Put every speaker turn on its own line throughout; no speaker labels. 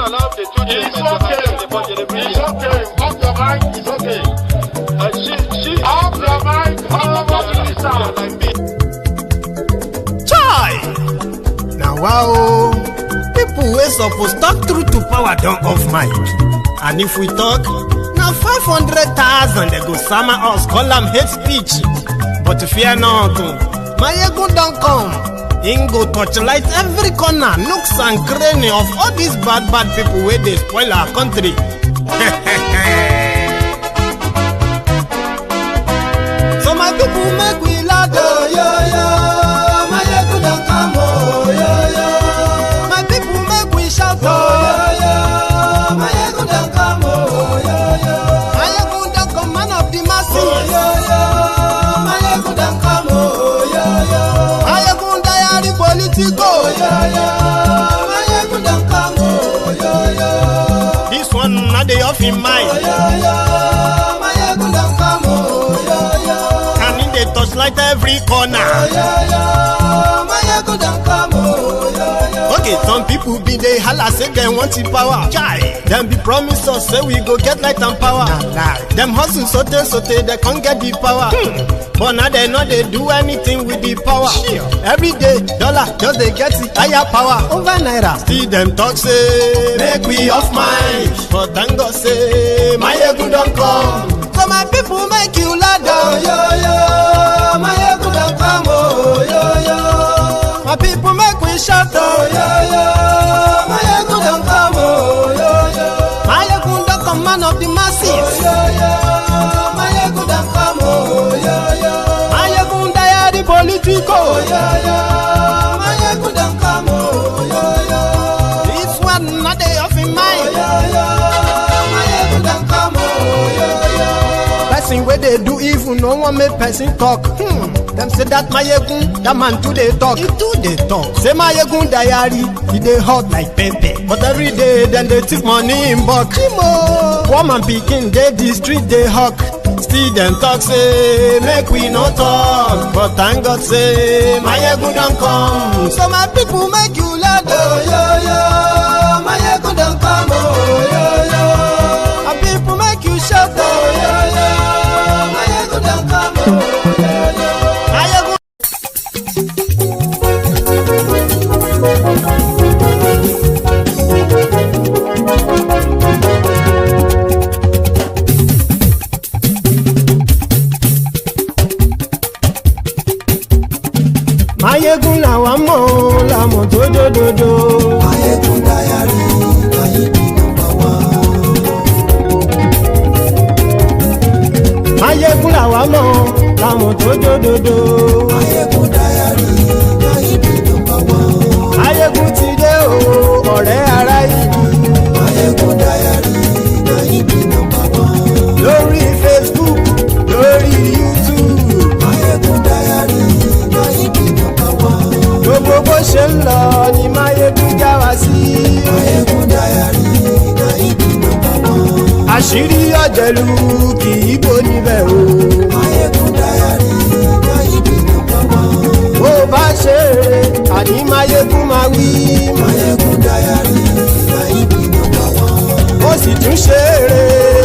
allow the two
It's okay. It's okay. Off your mind. It's okay. Off your mind.
Chai! Now wow, people wey suppose talk truth to power don off mic. And if we talk, now 500,000 they go sama us, call them hate speech. But fear not, Maiyegun don't come. He go torchlight every corner, nooks and cranny of all these bad people where they spoil our country. So my people make we loud, oh, yo, yo. Maiyegun don't come, oh, yo, yo. My people make we shout, oh, yo, yo. Maiyegun don't come, oh, yo, yo. Maiyegun don't come, man of the masses, oh, yo, yo. Maiyegun don't come, oh, yo, yo. Maiyegun diary politico, oh, yo, yo. Maiyegun don't come, oh, yo, yo. This one not the off in mind, oh, yo, yo. Maiyegun don't come, oh, yo, yo. Can in the touchlight every corner, oh, yo, yo. Maiyegun don't come, oh, yo, yo. Okay, some people be they holla say they want the power. Chai, them be promise us say we go get light and power. Nah. Them hustle sote they can't get the power. But now they know they do anything with the power. Sure. Every day, dollar just they get the higher power over naira. Still them talk say make we off mind. But thank God say Maiyegun don't come. So my people make you loud, oh, yo, yo. Maiyegun don't come, oh, yo, yo. My people make we shout, oh, yo, yo. Maiyegun don't come, oh, yo, yo. Maiyegun don't come, man of the masses, oh, yo, yo. Maiyegun don't come, oh, yo, yo. Maiyegun diary politico, oh, yo, yo. Maiyegun don't come, oh, yo, yo. This one not they off in mind, oh, yo, yo. Maiyegun don't come, oh, yo, yo. Person where they do evil, no one make person talk. Them say that Maiyegun, that man too they talk. He too they talk. Say Maiyegun diary, he they hot like pepper. But every day then they take money in bulk. Poor man picking, they the street they hawk. Still them talk say make we no talk. But thank God say Maiyegun don't come. So my people make you loud, oh, yo, yo. Maiyegun don't come, oh, yo, yo. My people make you shout, oh, yo, yo. Maiyegun don't come, oh, yo, yo. Maiyegun làwa mọ̀ làmọ̀ tó dòdòdò. Maiyegun diary Maiyegun number one. Maiyegun làwa mọ̀ làmọ̀ tó dòdòdò. Maiyegun diary Maiyegun number one. Maiyegun ti dé o ọ̀rẹ́ ara ìlú. Maiyegun diary Maiyegun number one. Lórí Facebook lórí YouTube. Maiyegun diary Maiyegun number one. Gbogbo bó ṣe ń lọ ni Maiyegun já wa sí. Maiyegun diary Maiyegun number one. Àṣírí ọ̀jẹ̀lú kì í bò níbẹ̀ o. Maiyegun diary Maiyegun number one. Bó bá ṣe eré àní Maiyegun máa wí. Maiyegun diary Maiyegun number one. Ó sì tún ṣe eré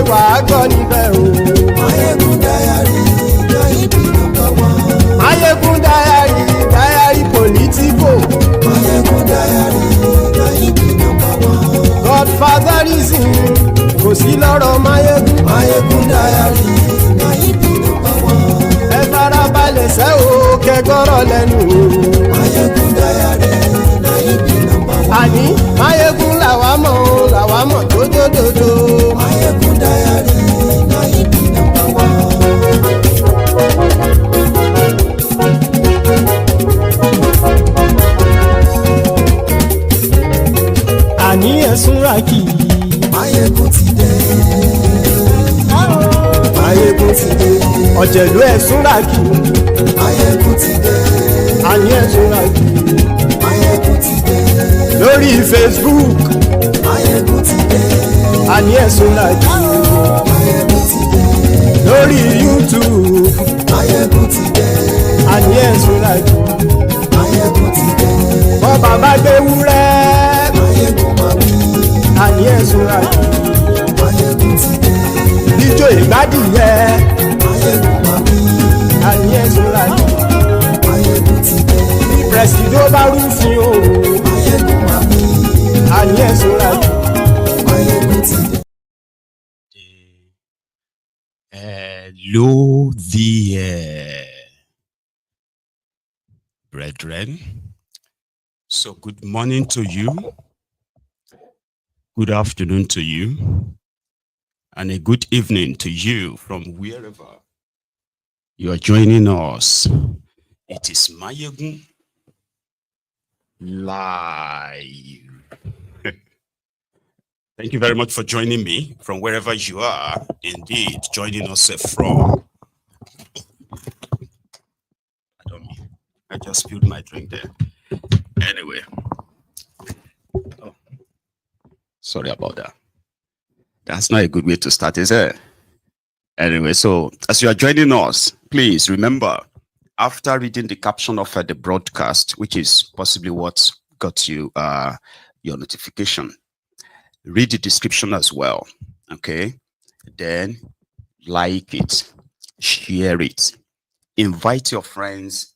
wàá gbọ́ níbẹ̀ o. Maiyegun diary Maiyegun number one. Maiyegun diary politico. Maiyegun diary Maiyegun number one. Godfatherism kò sí lọ́rọ̀ Maiyegun. Maiyegun diary Maiyegun number one. Ẹ farabalẹ̀ sẹ́ o kẹgọ́rọ̀ lẹ́nu o. Maiyegun diary Maiyegun number one. Àní Maiyegun làwa mọ̀ tó dòdòdò. Maiyegun diary Maiyegun number one. Àní ẹ̀sùn rákì. Maiyegun ti dé. Maiyegun ti dé. Ọ̀jẹ̀lú ẹ̀sùn rákì. Maiyegun ti dé. Àní ẹ̀sùn rákì. Maiyegun ti dé. Lórí Facebook. Maiyegun ti dé. Àní ẹ̀sùn rákì. Maiyegun ti dé. Lórí YouTube. Maiyegun ti dé. Àní ẹ̀sùn rákì. Maiyegun ti dé. Bọ́ bàbá gbé wúrẹ́. Maiyegun máa wí. àní ẹ̀sùnra jù.
Maiyegun ti dé.
Ijó ìgbádìyẹ,
Maiyegun máa bí.
àní ẹ̀sùnra jù.
Maiyegun ti dé.
Prẹ̀sìdó bá rúfin o,
Maiyegun máa bí.
àní ẹ̀sùnra jù.
Maiyegun ti dé.
Hello there, brethren. So good morning to you, good afternoon to you, and a good evening to you from wherever you are joining us. It is Maiyegun live. Thank you very much for joining me from wherever you are, indeed, joining us from. I just spilled my drink there. Anyway. Oh, sorry about that. That's not a good way to start, is it? Anyway, so as you are joining us, please remember, after reading the caption of the broadcast, which is possibly what got you your notification, read the description as well, okay? Then like it, share it, invite your friends,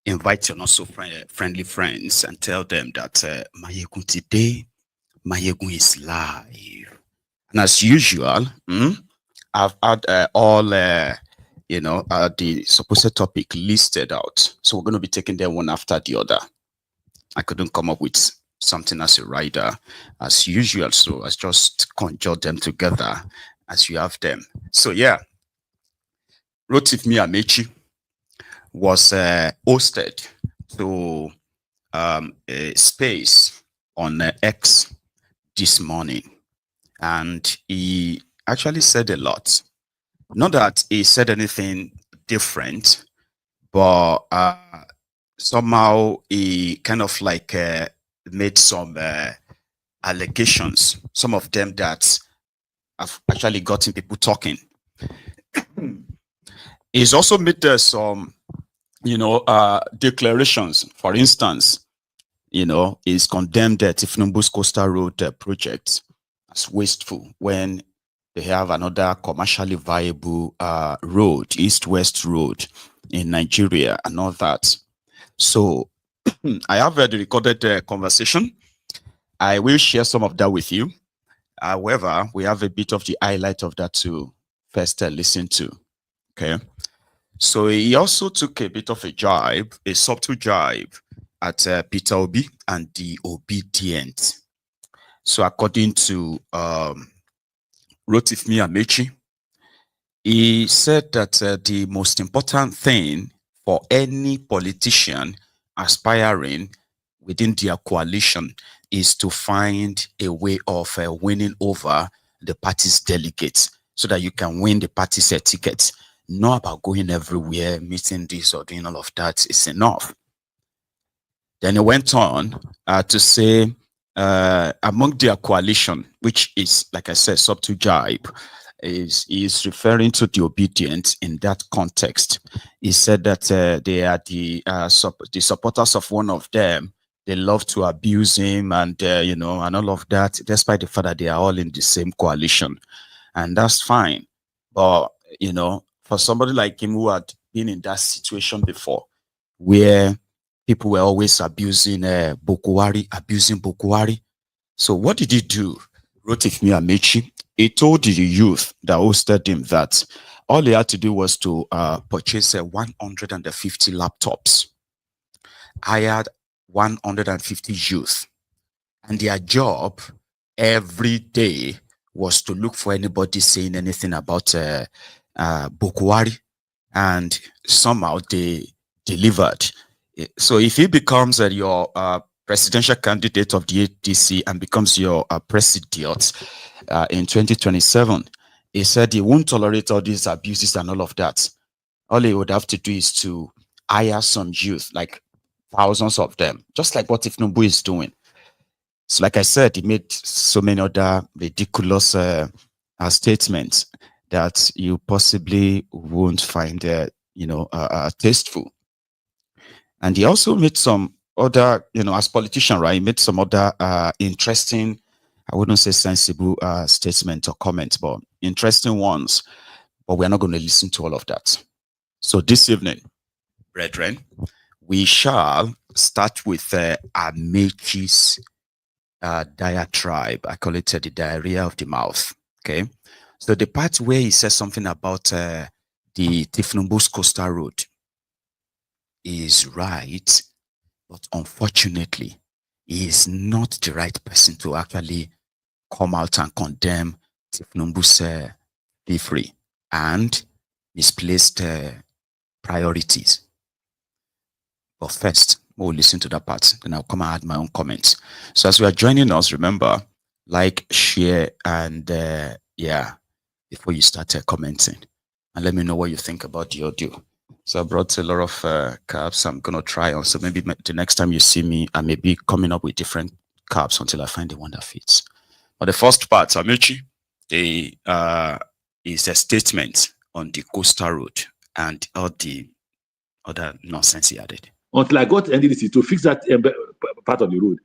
invite your not so friendly friends, and tell them that Maiyegun today, Maiyegun is live. And as usual, I've had all the supposed topic listed out, so we're going to be taking them one after the other. I couldn't come up with something as a writer as usual, so I just conjured them together as you have them. So yeah, Amaechi was hosted to a space on X this morning, and he actually said a lot. Not that he said anything different, but somehow he kind of like made some allegations, some of them that have actually gotten people talking. He's also made some, declarations. For instance, he's condemned Tinubu's Coastal Road project as wasteful when they have another commercially viable road, east-west road in Nigeria and all that. So I have the recorded conversation. I will share some of that with you. However, we have a bit of the highlight of that to first listen to. Okay. So he also took a bit of a jibe, a subtle jibe at Peter Obi and the Obidients. So according to Amaechi, he said that the most important thing for any politician aspiring within their coalition is to find a way of winning over the party's delegates so that you can win the party's tickets. Not about going everywhere, meeting this or doing all of that is enough. Then he went on to say among their coalition, which is, like I said, subtle jibe, is referring to the Obidients in that context. He said that they are the supporters of one of them. They love to abuse him and, and all of that, despite the fact that they are all in the same coalition. And that's fine. But, for somebody like him who had been in that situation before, where people were always abusing Bokuwari. So what did he do? Amaechi, he told the youth that hosted him that all he had to do was to purchase 150 laptops. Hired 150 youth, and their job every day was to look for anybody saying anything about Bokuwari, and somehow they delivered. So if he becomes your presidential candidate of the ADC and becomes your president in 2027, he said he won't tolerate all these abuses and all of that. All he would have to do is to hire some youth, like thousands of them, just like what Tinubu is doing. So like I said, he made so many other ridiculous statements that you possibly won't find tasteful. And he also made some other, as politician, right, he made some other interesting, I wouldn't say sensible statements or comments, but interesting ones. But we're not going to listen to all of that. So this evening, brethren, we shall start with Amaechi's diatribe. I call it the diarrhea of the mouth. Okay. So the part where he says something about the Tinubu's coastal road is right, but unfortunately, he is not the right person to actually come out and condemn Tinubu's free and misplaced priorities. But first, we'll listen to that part, then I'll come and add my own comments. So as you are joining us, remember, like, share, and before you start commenting, and let me know what you think about the audio. So I brought a lot of caps I'm going to try on. So maybe the next time you see me, I may be coming up with different caps until I find the one that fits. But the first part, Amaechi, is a statement on the coastal road and all the other nonsense he added.
Until I got NDDC to fix that part of the road.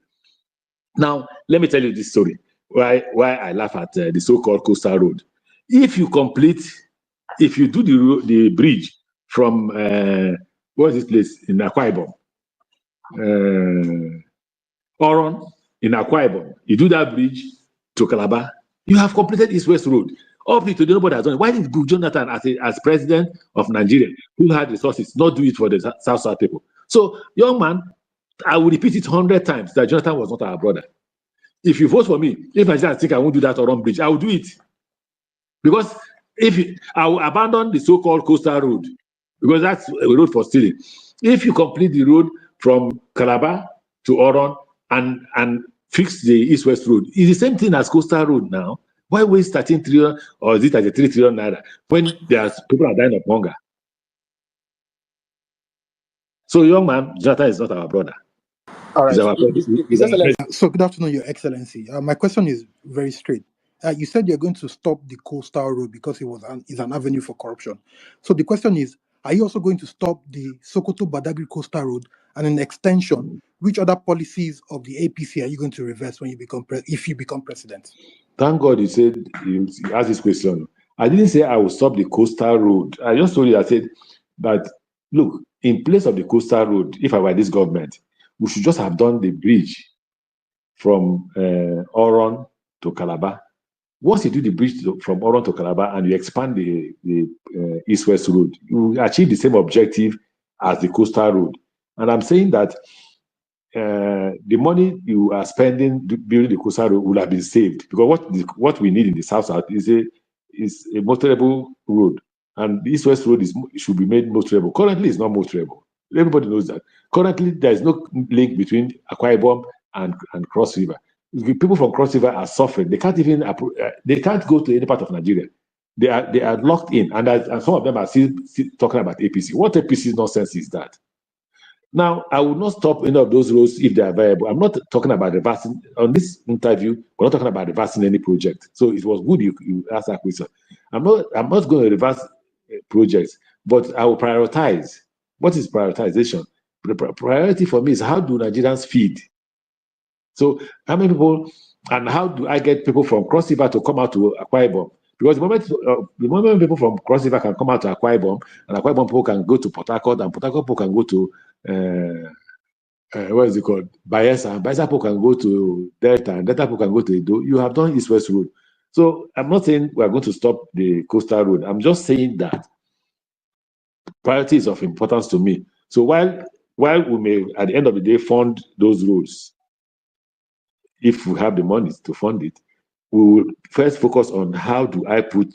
Now, let me tell you this story, why I laugh at the so-called coastal road. If you do the bridge from, what is this place in Akwa Ibom? Oron in Akwa Ibom. You do that bridge to Calabar, you have completed East-West Road. Up to today, nobody has done it. Why did Jonathan, as president of Nigeria, who had resources, not do it for the South people? So, young man, I will repeat it 100 times that Jonathan was not our brother. If you vote for me, if Nigerians think I won't do that Oron bridge, I will do it. Because I will abandon the so-called coastal road, because that's a road for stealing. If you complete the road from Calabar to Oron and fix the East-West Road, it's the same thing as coastal road now. Why waste 13 trillion or is it 33 trillion naira when people are dying of hunger? So, young man, Jonathan is not our brother.
All right.
So, good afternoon, Your Excellency. My question is very straight. You said you're going to stop the coastal road because it's an avenue for corruption. So the question is, are you also going to stop the Sokoto-Badagry coastal road and an extension? Which other policies of the APC are you going to reverse when you if you become president?
Thank God you said you asked this question. I didn't say I will stop the coastal road. I just told you, I said that, look, in place of the coastal road, if I were this government, we should just have done the bridge from Oron to Calabar. Once you do the bridge from Oron to Calabar and you expand the East-West Road, you will achieve the same objective as the coastal road. And I'm saying that the money you are spending building the coastal road will have been saved, because what we need in the South is a motorable road, and the East-West Road should be made motorable. Currently, it's not motorable. Everybody knows that. Currently, there is no link between Akwa Ibom and Cross River. People from Cross River are suffering. They can't even they can't go to any part of Nigeria. They are locked in, and some of them are still talking about APC. What APC nonsense is that? Now, I will not stop any of those roads if they are viable. I'm not talking about reversing. On this interview, we're not talking about reversing any project. So it was good you asked that question. I'm not going to reverse projects, but I will prioritize. What is prioritization? The priority for me is, how do Nigerians feed? So how many people, and how do I get people from Cross River to come out to Akwa Ibom? Because the moment people from Cross River can come out to Akwa Ibom, and Akwa Ibom people can go to Port Harcourt, and Port Harcourt people can go to what is it called? Bayelsa, and Bayelsa people can go to Delta, and Delta people can go to Edo. You have done East-West Road. So I'm not saying we are going to stop the coastal road. I'm just saying that priority is of importance to me. So while we may, at the end of the day, fund those roads, if we have the money to fund it, we will first focus on how do I put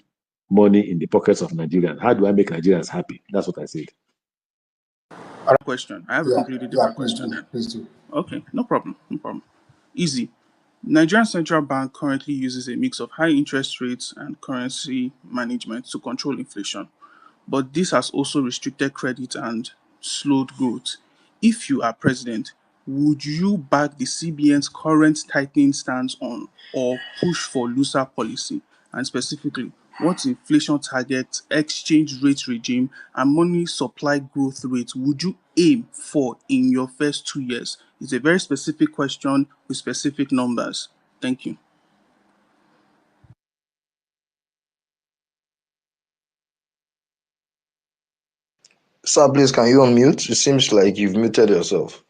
money in the pockets of Nigerians? How do I make Nigerians happy? That's what I said.
Question. I have a completely different question.
Please do.
Okay, no problem. Easy. Nigerian Central Bank currently uses a mix of high interest rates and currency management to control inflation, but this has also restricted credit and slowed growth. If you are president, would you back the CBN's current tightening stance on, or push for looser policy? And specifically, what inflation target, exchange rate regime, and money supply growth rate would you aim for in your first 2 years? It's a very specific question with specific numbers. Thank you.
Sir, please, can you unmute? It seems like you've muted yourself.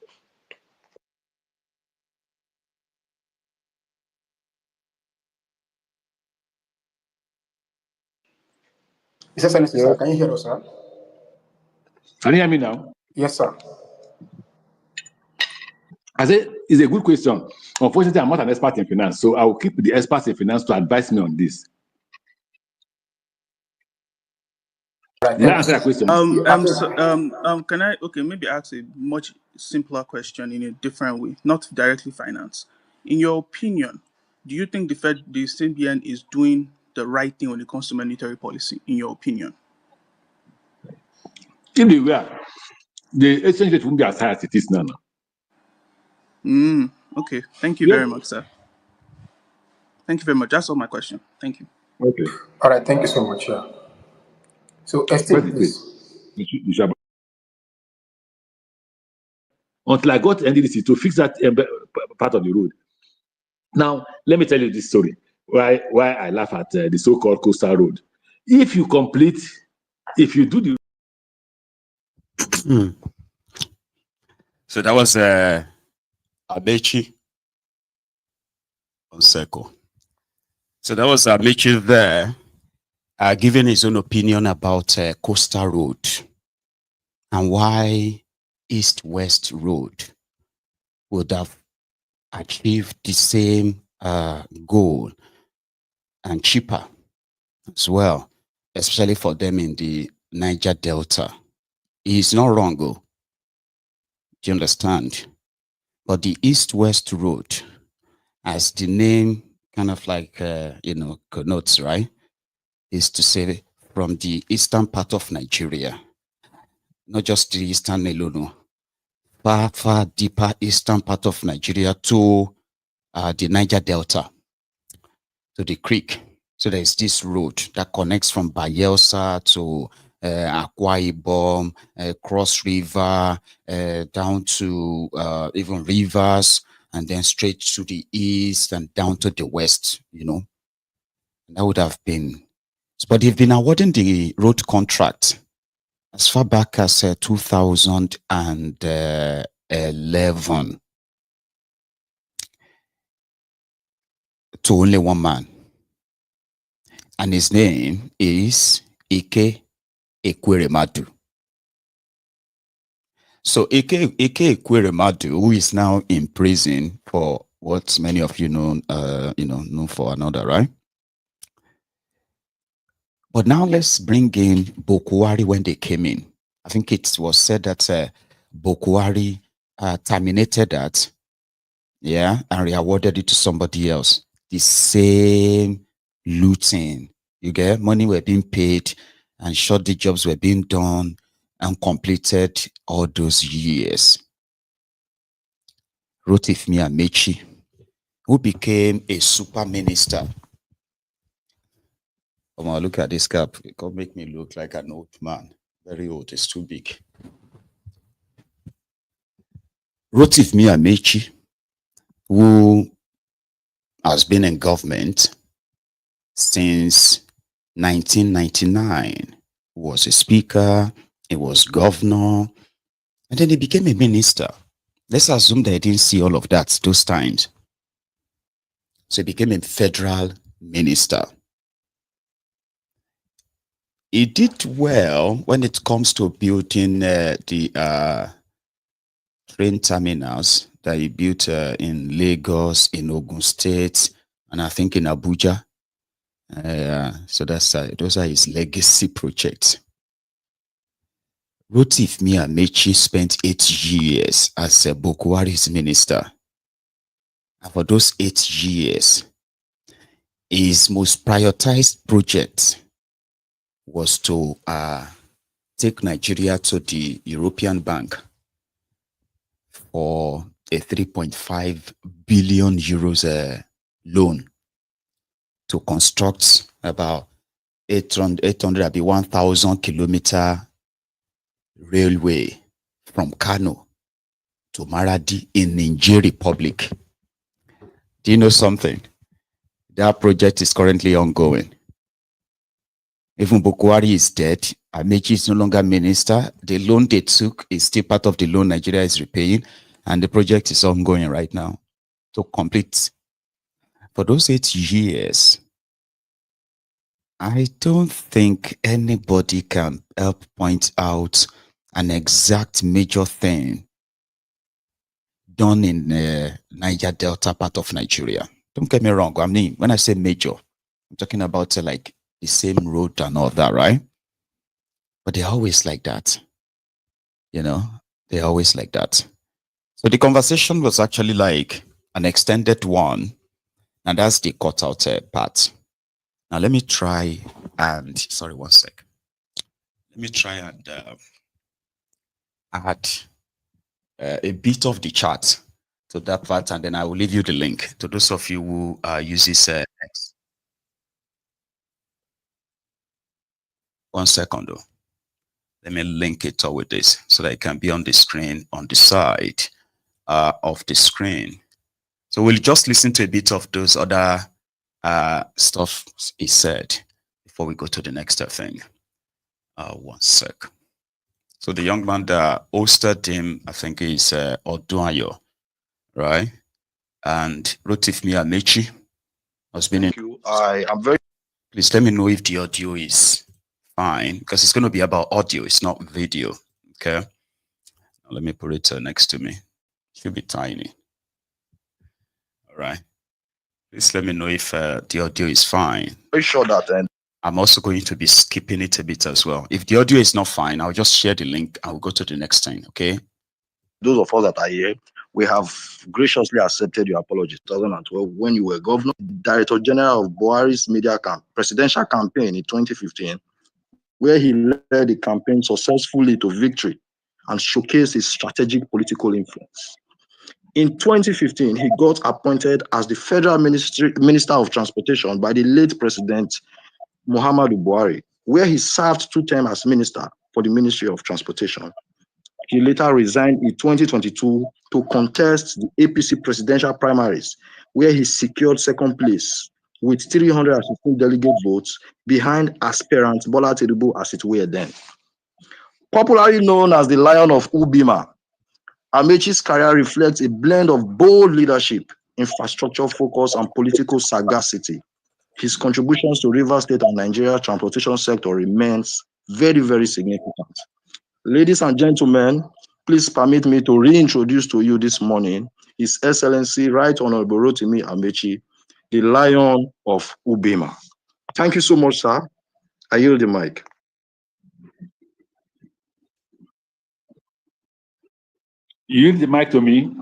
Is that Excellency, sir? Can you hear us, sir?
Can you hear me now?
Yes, sir.
I say it's a good question. Unfortunately, I'm not an expert in finance, so I will keep the experts in finance to advise me on this.
Right,
May I answer that question?
Can I maybe ask a much simpler question in a different way, not directly finance. In your opinion, do you think the CBN is doing the right thing when it comes to monetary policy? In your opinion,
If they were, the exchange rate won't be as high as it is now.
Okay. Thank you
Yes.
very much, sir. Thank you very much. That's all my question. Thank you.
Okay.
All right, thank you so much, sir. So, Esther, please.
You should- Until I got NDDC to fix that part of the road. Now, let me tell you this story. Why I laugh at the so-called coastal road. If you do the
So that was Amaechi on Seko. So that was Amaechi there, giving his own opinion about coastal road and why east-west road would have achieved the same goal and cheaper as well, especially for them in the Niger Delta. He's not wrong, though. Do you understand? But the east-west road, as the name kind of like, connotes, right, is to say from the eastern part of Nigeria, not just the eastern alone, far deeper eastern part of Nigeria to the Niger Delta, to the creek. So there's this road that connects from Bayelsa to Akwa Ibom, Cross River, down to even rivers, and then straight to the east and down to the west, That would have been, but they've been awarding the road contract as far back as 2011 to only one man. And his name is Ike Ekweremadu. So Ike Ekweremadu, who is now in prison for what many of you know, known for another, right? But now let's bring in Bokwari when they came in. I think it was said that Bokwari terminated that, and re-awarded it to somebody else. The same looting. You get money were being paid and short the jobs were being done and completed all those years. Rotifmi Amaechi, who became a super minister. Look at this cap. It can make me look like an old man. Very old. It's too big. Rotifmi Amaechi, who has been in government since 1999. He was a speaker, he was governor, and then he became a minister. Let's assume that he didn't see all of that those times. So he became a federal minister. He did well when it comes to building the train terminals that he built in Lagos, in Ogun State, and I think in Abuja. So those are his legacy projects. Rotifmi Amaechi spent 8 years as Bokwari's minister. And for those 8 years, his most prioritized project was to take Nigeria to the European Bank for a 3.5 billion euros loan to construct about 800 be 1,000 kilometer railway from Kano to Maradi in Niger Republic. Do you know something? That project is currently ongoing. Even Bukwari is dead. Amaechi is no longer minister. The loan they took is still part of the loan Nigeria is repaying, and the project is ongoing right now to complete. For those 8 years, I don't think anybody can help point out an exact major thing done in the Niger Delta part of Nigeria. Don't get me wrong. I mean, when I say major, I'm talking about like the same road and all that, right? But they're always like that. You know, they're always like that. So the conversation was actually like an extended one, and that's the cut out part. Now let me try and, sorry, one sec. Let me try and add a bit of the chart to that part, and then I will leave you the link to those of you who uses X. One second though. Let me link it up with this so that it can be on the screen on the side of the screen. So we'll just listen to a bit of those other stuff he said before we go to the next thing. One sec. So the young man that hosted him, I think is Odunayo, right? And Rotifmi Amaechi has been in.
I am very.
Please let me know if the audio is fine, because it's going to be about audio, it's not video. Okay. Now let me put it next to me. It should be tiny. All right. Please let me know if the audio is fine.
Very sure that
I'm also going to be skipping it a bit as well. If the audio is not fine, I'll just share the link and we'll go to the next thing, okay?
Those of us that are here, we have graciously accepted your apology. 2012, when you were governor, Director General of Buhari's presidential campaign in 2015, where he led the campaign successfully to victory and showcased his strategic political influence. In 2015, he got appointed as the Federal Minister of Transportation by the late President Muhammadu Buhari, where he served 2 terms as Minister for the Ministry of Transportation. He later resigned in 2022 to contest the APC presidential primaries, where he secured 2nd place with 315 delegate votes behind aspirant Bola Tinubu as it were then. Popularly known as the Lion of Ubima, Amaechi's career reflects a blend of bold leadership, infrastructure focus, and political sagacity. His contributions to Rivers State and Nigeria transportation sector remains very, very significant. Ladies and gentlemen, please permit me to reintroduce to you this morning His Excellency Right Honorable Rotimi Amaechi, the Lion of Ubima. Thank you so much, sir. I yield the mic.
You yield the mic to me?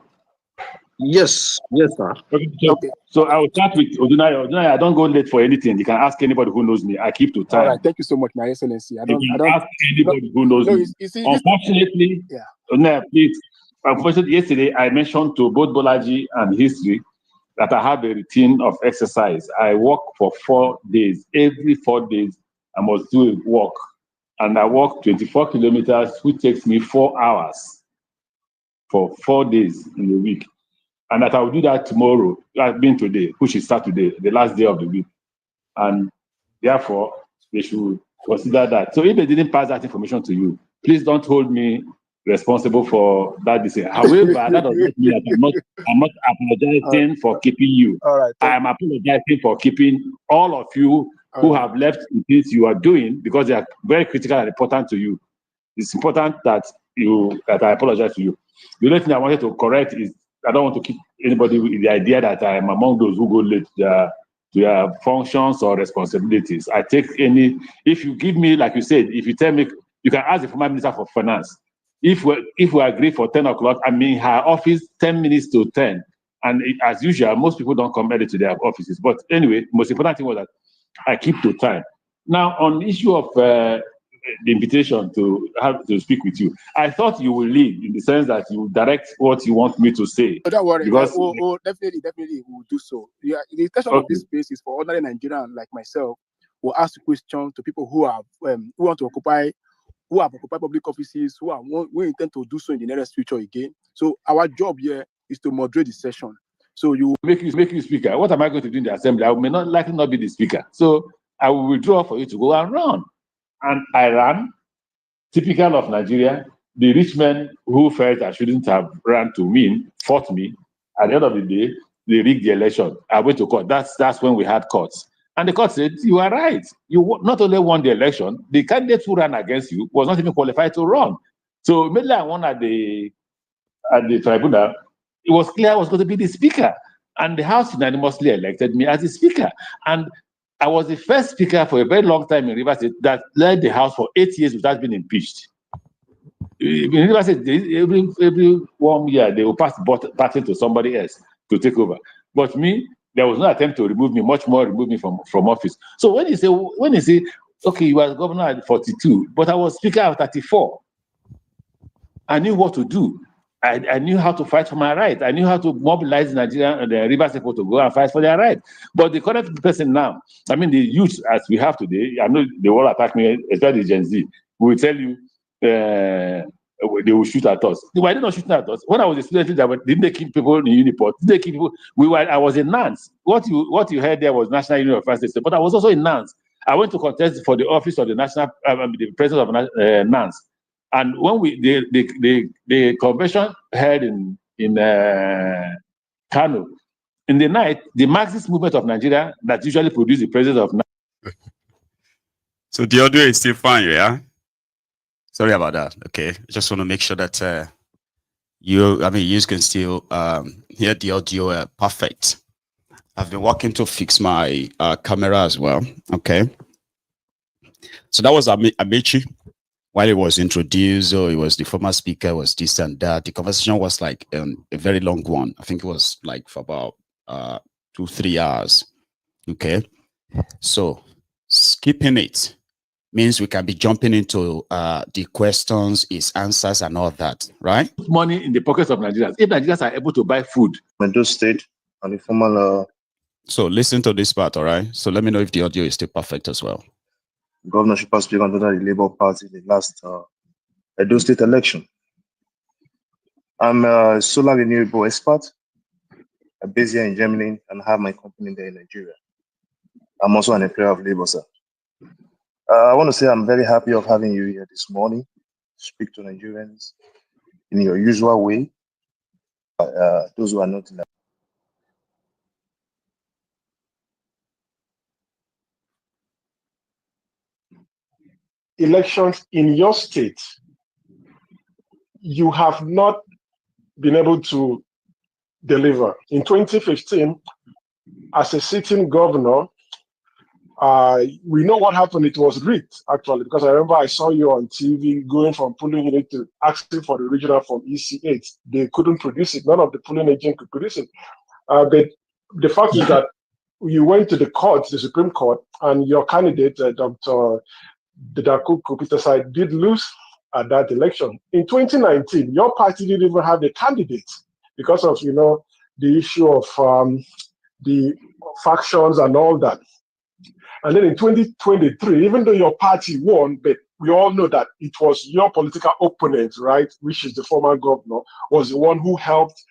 Yes, sir.
Okay, so I will start with Odunayo. Odunayo, I don't go late for anything. You can ask anybody who knows me. I keep to time.
All right, thank you so much, My Excellency. I don't
ask anybody who knows me.
You see,
unfortunately, no, please. Unfortunately, yesterday I mentioned to both Bolaji and History that I have a routine of exercise. I walk for 4 days. Every 4 days, I must do a walk. And I walk 24 kilometers, which takes me 4 hours for 4 days in a week. And that I will do that tomorrow, today, which is Saturday, the last day of the week. And therefore, they should consider that. So if they didn't pass that information to you, please don't hold me responsible for that decision. However, that does not mean that I'm not apologizing for keeping you.
All right,
I am apologizing for keeping all of you who have left the things you are doing because they are very critical and important to you. It's important that I apologize to you. The only thing I wanted to correct is I don't want to keep anybody with the idea that I am among those who go late to their functions or responsibilities. I take if you give me, like you said, if you tell me, you can ask the former Minister for Finance. If we agree for 10 o'clock, I'm in her office 10 minutes to 10. And as usual, most people don't come early to their offices. But anyway, most important thing was that I keep to time. Now, on the issue of the invitation to have to speak with you, I thought you will leave in the sense that you will direct what you want me to say.
Don't worry,
because
definitely we will do so. Yeah, the intention of this space is for ordinary Nigerians like myself
will ask questions to people who have who want to occupy, who have occupied public offices, who intend to do so in the nearest future again. So our job here is to moderate the session. So you
make you speaker. What am I going to do in the assembly? I may not likely not be the speaker. So I will withdraw for you to go and run. And I ran. Typical of Nigeria, the rich men who felt I shouldn't have run to win fought me. At the end of the day, they rigged the election. I went to court. That's when we had courts. And the court said, you are right. You not only won the election, the candidate who ran against you was not even qualified to run. So immediately I won at the tribunal. It was clear I was going to be the speaker. And the House unanimously elected me as the speaker. And I was the first speaker for a very long time in Rivers State that led the House for 8 years without being impeached. In Rivers State, every 1 year, they will pass the baton to somebody else to take over. But me, there was no attempt to remove me, much more remove me from office. So when you say, okay, you were governor at 42, but I was speaker at 34, I knew what to do. I knew how to fight for my right. I knew how to mobilize Nigeria and the Rivers people to go and fight for their right. But the current person now, I mean, the youth as we have today, I know they will attack me, especially Gen Z. We will tell you they will shoot at us. Why did not shooting at us? When I was a student, didn't they keep people in Uniport? Did they keep people? I was in Nance. What you heard there was National Union of First State, but I was also in Nance. I went to contest for the office of the the president of Nance. And when the convention held in Kano, in the night, the Marxist movement of Nigeria that usually produces the president of Nigeria.
So the audio is still fine, yeah? Sorry about that. Okay, just want to make sure that you can still hear the audio perfect. I've been working to fix my camera as well. Okay. So that was Amaechi. While it was introduced, it was the former speaker, was this and that. The conversation was like a very long one. I think it was like for about 2-3 hours. Okay. So skipping it means we can be jumping into the questions, its answers, and all that, right?
Money in the pockets of Nigerians. If Nigerians are able to buy food.
Edo State and the former.
So listen to this part, all right? So let me know if the audio is still perfect as well.
Governorship aspirant under the Labour Party in the last Edo State election. I'm a solar renewable expert. I'm based here in Germany and have my company there in Nigeria. I'm also an employer of labor, sir. I want to say I'm very happy of having you here this morning. Speak to Nigerians in your usual way. Those who are not in that.
Elections in your state, you have not been able to deliver. In 2015, as a sitting governor, we know what happened. It was rigged, actually, because I remember I saw you on TV going from polling unit to asking for the regional from EC8. They couldn't produce it. None of the polling agents could produce it. But the fact is that you went to the court, the Supreme Court, and your candidate, Dr. Kachikwu Insists did lose at that election. In 2019, your party didn't even have a candidate because of, the issue of the factions and all that. And then in 2023, even though your party won, but we all know that it was your political opponent, right, which is the former governor, was the one who helped.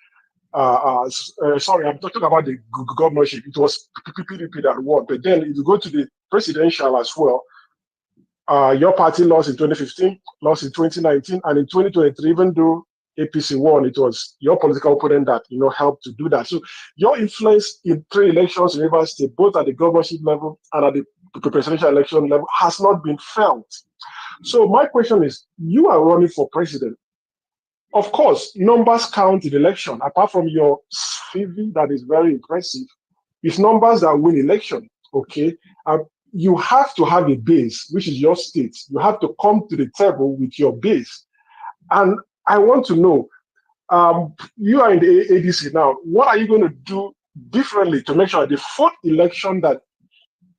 Sorry, I'm talking about the governorship. It was PPP that won. But then if you go to the presidential as well, your party lost in 2015, lost in 2019, and in 2023, even though APC won, it was your political opponent that helped to do that. So your influence in 3 elections in Rivers State, both at the governorship level and at the presidential election level, has not been felt. So my question is, you are running for president. Of course, numbers count in election. Apart from your CV that is very impressive, it's numbers that win election. Okay. You have to have a base, which is your state. You have to come to the table with your base. And I want to know, you are in the ADC now. What are you going to do differently to make sure the 4th election that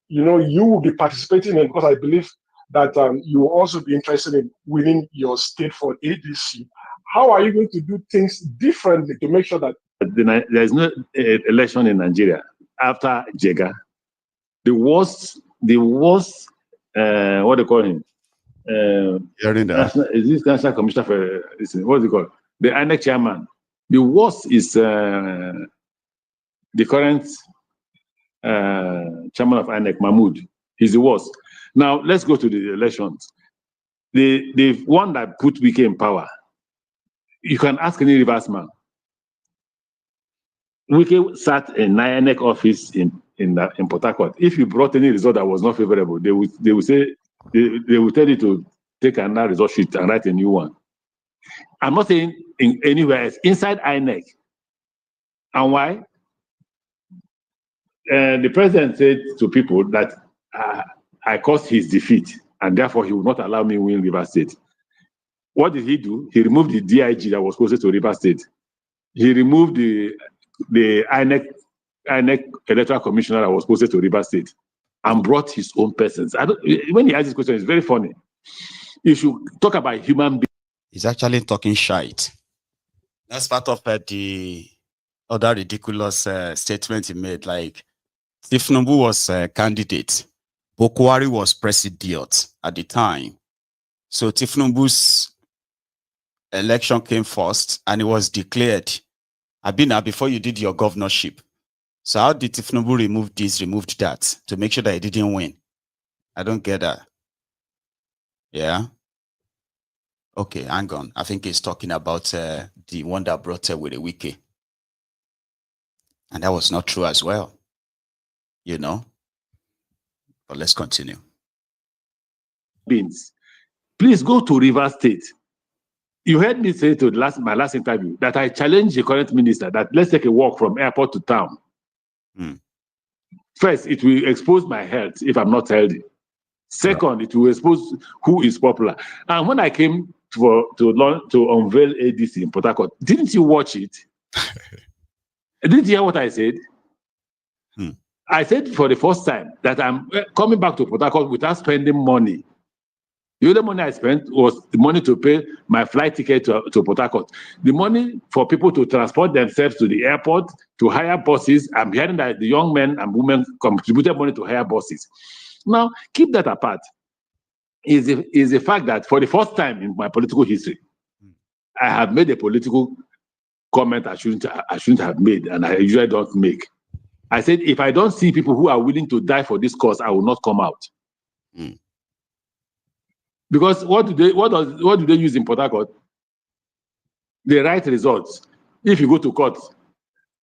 you will be participating in? Because I believe that you will also be interested in winning your state for ADC. How are you going to do things differently to make sure that
there is no election in Nigeria after Jega? The worst the worst, what they call him?
Hearing that.
Is this National Commissioner for, what's it called? The INEC chairman. The worst is the current chairman of INEC, Mahmoud. He's the worst. Now, let's go to the elections. The one that put Wike in power, you can ask any reverse man. Wike sat in INEC office in Port Harcourt. If you brought any result that was not favorable, they would say, they would tell you to take another result sheet and write a new one. I'm not saying in anywhere else, inside INEC. And why? The president said to people that I caused his defeat, and therefore he would not allow me to win Rivers State. What did he do? He removed the DIG that was closest to Rivers State. He removed the INEC electoral commissioner that was closest to Rivers State, and brought his own persons. When he asked this question, it's very funny. You should talk about human beings.
He's actually talking shite. That's part of the other ridiculous statement he made. Like, Tinubu was a candidate. Bokwari was president at the time. So Tinubu's election came first, and it was declared, Abina, before you did your governorship. So how did Tinubu remove this, removed that, to make sure that he didn't win? I don't get that. Yeah? Okay, hang on. I think he's talking about the one that brought with a wiki. And that was not true as well. You know? But let's continue.
Please go to Rivers State. You heard me say to my last interview that I challenged the current minister that let's take a walk from airport to town. First, it will expose my health if I'm not healthy. Second, it will expose who is popular. And when I came to unveil ADC in Port Harcourt, didn't you watch it? Didn't you hear what I said? I said for the first time that I'm coming back to Port Harcourt without spending money. The only money I spent was the money to pay my flight ticket to Port Harcourt. The money for people to transport themselves to the airport, to hire buses. I'm hearing that the young men and women contributed money to hire buses. Now, keep that apart. Is the fact that for the first time in my political history, I have made a political comment I shouldn't have made, and I usually don't make. I said, if I don't see people who are willing to die for this cause, I will not come out. Because what do they use in Port Harcourt? They write results. If you go to court,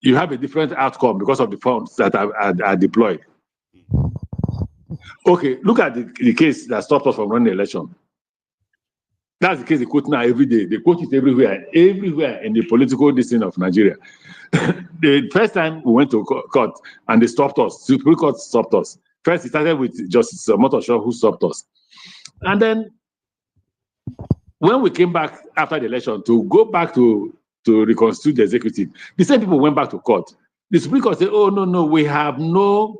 you have a different outcome because of the funds that are deployed. Okay, look at the case that stopped us from running the election. That's the case they quote now every day. They quote it everywhere in the political destiny of Nigeria. The first time we went to court and they stopped us, Supreme Court stopped us. First, it started with Justice Motosho who stopped us. And then when we came back after the election to go back to reconstitute the executive, the same people went back to court. The Supreme Court said, oh, no, we have no,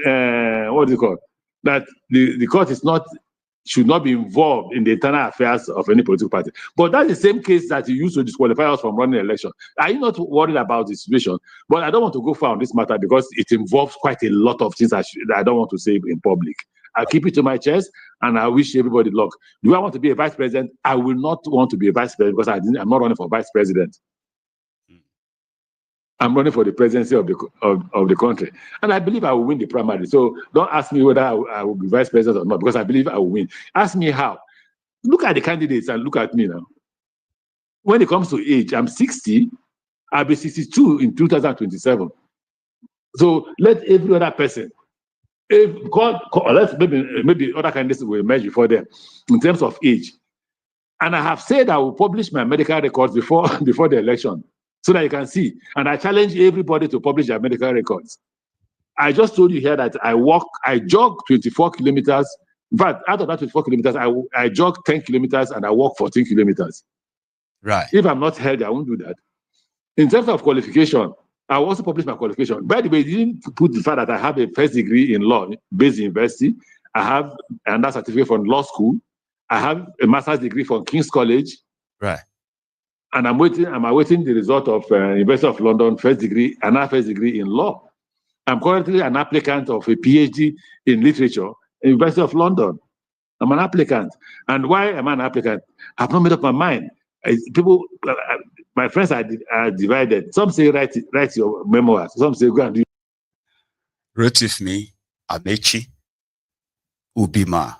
what is it called? That the court should not be involved in the internal affairs of any political party. But that's the same case that you used to disqualify us from running an election. Are you not worried about the situation? But I don't want to go far on this matter because it involves quite a lot of things that I don't want to say in public. I'll keep it to my chest, and I wish everybody luck. Do I want to be a vice president? I will not want to be a vice president because I'm not running for vice president. I'm running for the presidency of the country. And I believe I will win the primary. So don't ask me whether I will be vice president or not, because I believe I will win. Ask me how. Look at the candidates and look at me now. When it comes to age, I'm 60. I'll be 62 in 2027. So let every other person, maybe other candidates will emerge before them in terms of age. And I have said I will publish my medical records before the election, so that you can see. And I challenge everybody to publish their medical records. I just told you here that I jog 24 kilometers. In fact, out of that 24 kilometers, I jog 10 kilometers and I walk 14 kilometers.
Right.
If I'm not healthy, I won't do that. In terms of qualification, I will also publish my qualification. By the way, you didn't put the fact that I have a first degree in law based university. I have another certificate from law school. I have a master's degree from King's College.
Right.
And I'm awaiting the result of University of London another first degree in law. I'm currently an applicant of a PhD in literature at University of London. I'm an applicant. And why am I an applicant? I've not made up my mind. My friends are divided. Some say write your memoirs. Some say go and do.
Wrote with me, Amaechi, Ubima,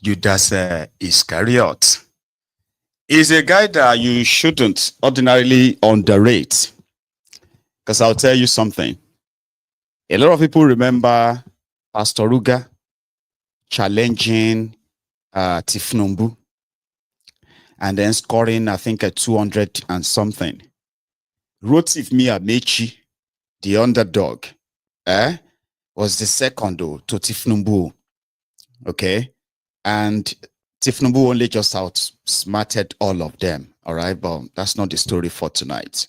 Judas Iscariot. Is a guy that you shouldn't ordinarily underrate. Because I'll tell you something. A lot of people remember Pastor Ruga challenging Tinubu and then scoring, I think, a 200 and something. Wrote with me, Amaechi, the underdog, was the second though to Tinubu. Okay. And Tinubu only just outsmarted all of them. All right. But that's not the story for tonight.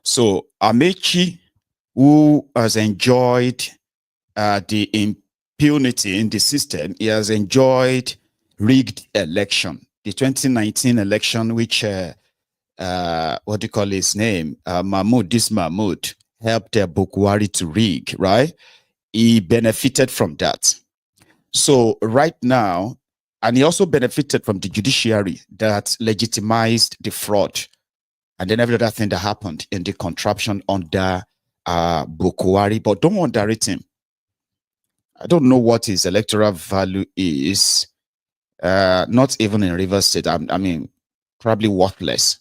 So Amaechi, who has enjoyed the impunity in the system, he has enjoyed rigged election. The 2019 election, which what do you call his name? Mahmoud helped Bukwari to rig, right? He benefited from that. So right now, and he also benefited from the judiciary that legitimized the fraud and then every other thing that happened in the contraption under Bukwari. But don't underrate him. I don't know what his electoral value is. Not even in Rivers State. I mean, probably worthless.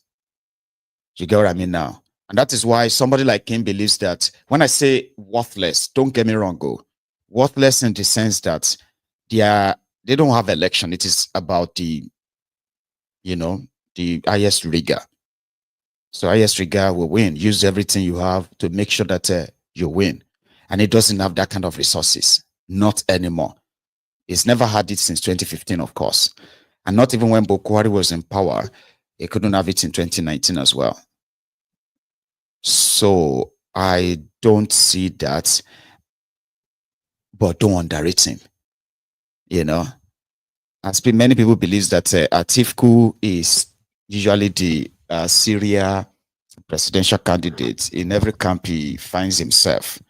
You get what I mean now? And that is why somebody like him believes that when I say worthless, don't get me wrong, worthless in the sense that they don't have election. It is about the highest rigor. So highest rigor will win. Use everything you have to make sure that you win. And it doesn't have that kind of resources. Not anymore. It's never had it since 2015, of course. And not even when Bukwari was in power, it couldn't have it in 2019 as well. So I don't see that, but don't underrate him. As many people believe that Kachikwu is usually the Syria presidential candidate. In every camp he finds himself.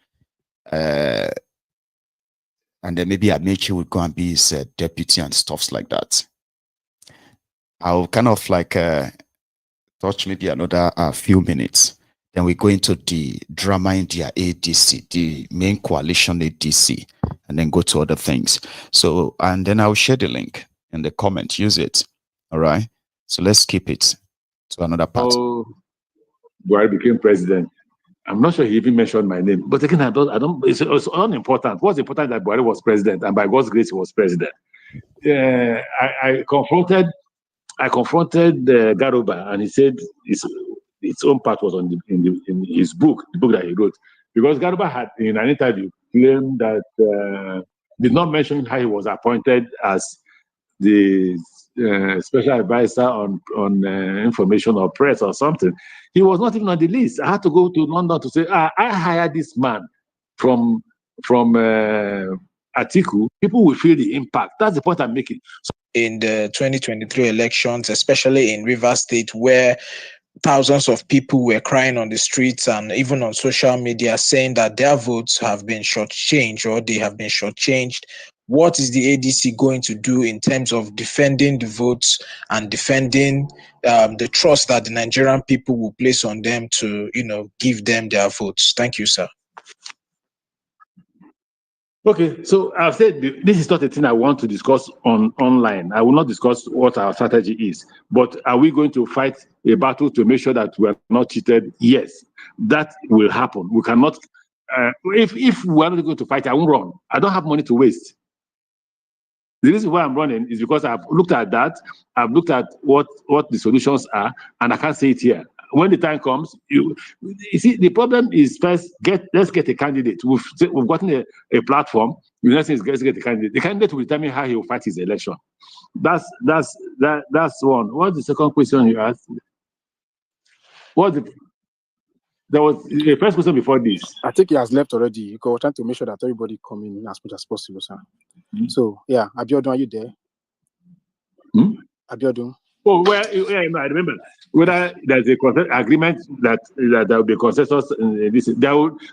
And then maybe Amaechi would go and be his deputy and stuffs like that. I'll kind of like touch maybe another few minutes. Then we go into the drama in their ADC, the main coalition ADC, and then go to other things. So, and then I'll share the link in the comment. Use it. All right. So let's skip it to another part.
Oh, Buhari became president. I'm not sure he even mentioned my name. But again, I don't. It's unimportant. What's important that Buhari was president, and by God's grace, he was president. I confronted Garuba, and he said its own part was in his book, the book that he wrote, because Garuba had in an interview claimed that did not mention how he was appointed as the special advisor on information or press or something. He was not even on the list. I had to go to London to say, I hired this man from Atiku. People will feel the impact. That's the point I'm making.
In the 2023 elections, especially in Rivers State, where thousands of people were crying on the streets and even on social media saying that their votes have been shortchanged or they have been shortchanged. What is the ADC going to do in terms of defending the votes and defending the trust that the Nigerian people will place on them to, give them their votes? Thank you, sir.
Okay, so I've said this is not a thing I want to discuss online. I will not discuss what our strategy is. But are we going to fight a battle to make sure that we are not cheated? Yes, that will happen. We cannot. If we are not going to fight, I won't run. I don't have money to waste. The reason why I'm running is because I've looked at that. I've looked at what the solutions are, and I can't say it here. When the time comes, you see, the problem is first let's get a candidate. We've gotten a platform. The next thing is let's get a candidate. The candidate will determine how he will fight his election. That's one. What's the second question you asked? There was a first question before this.
I think he has left already. Because we're trying to make sure that everybody come in as much as possible, sir. So yeah, Abiodun, are you there? Abiodun.
Oh, well, yeah, I remember. Whether there's a agreement that there will be consensus in this,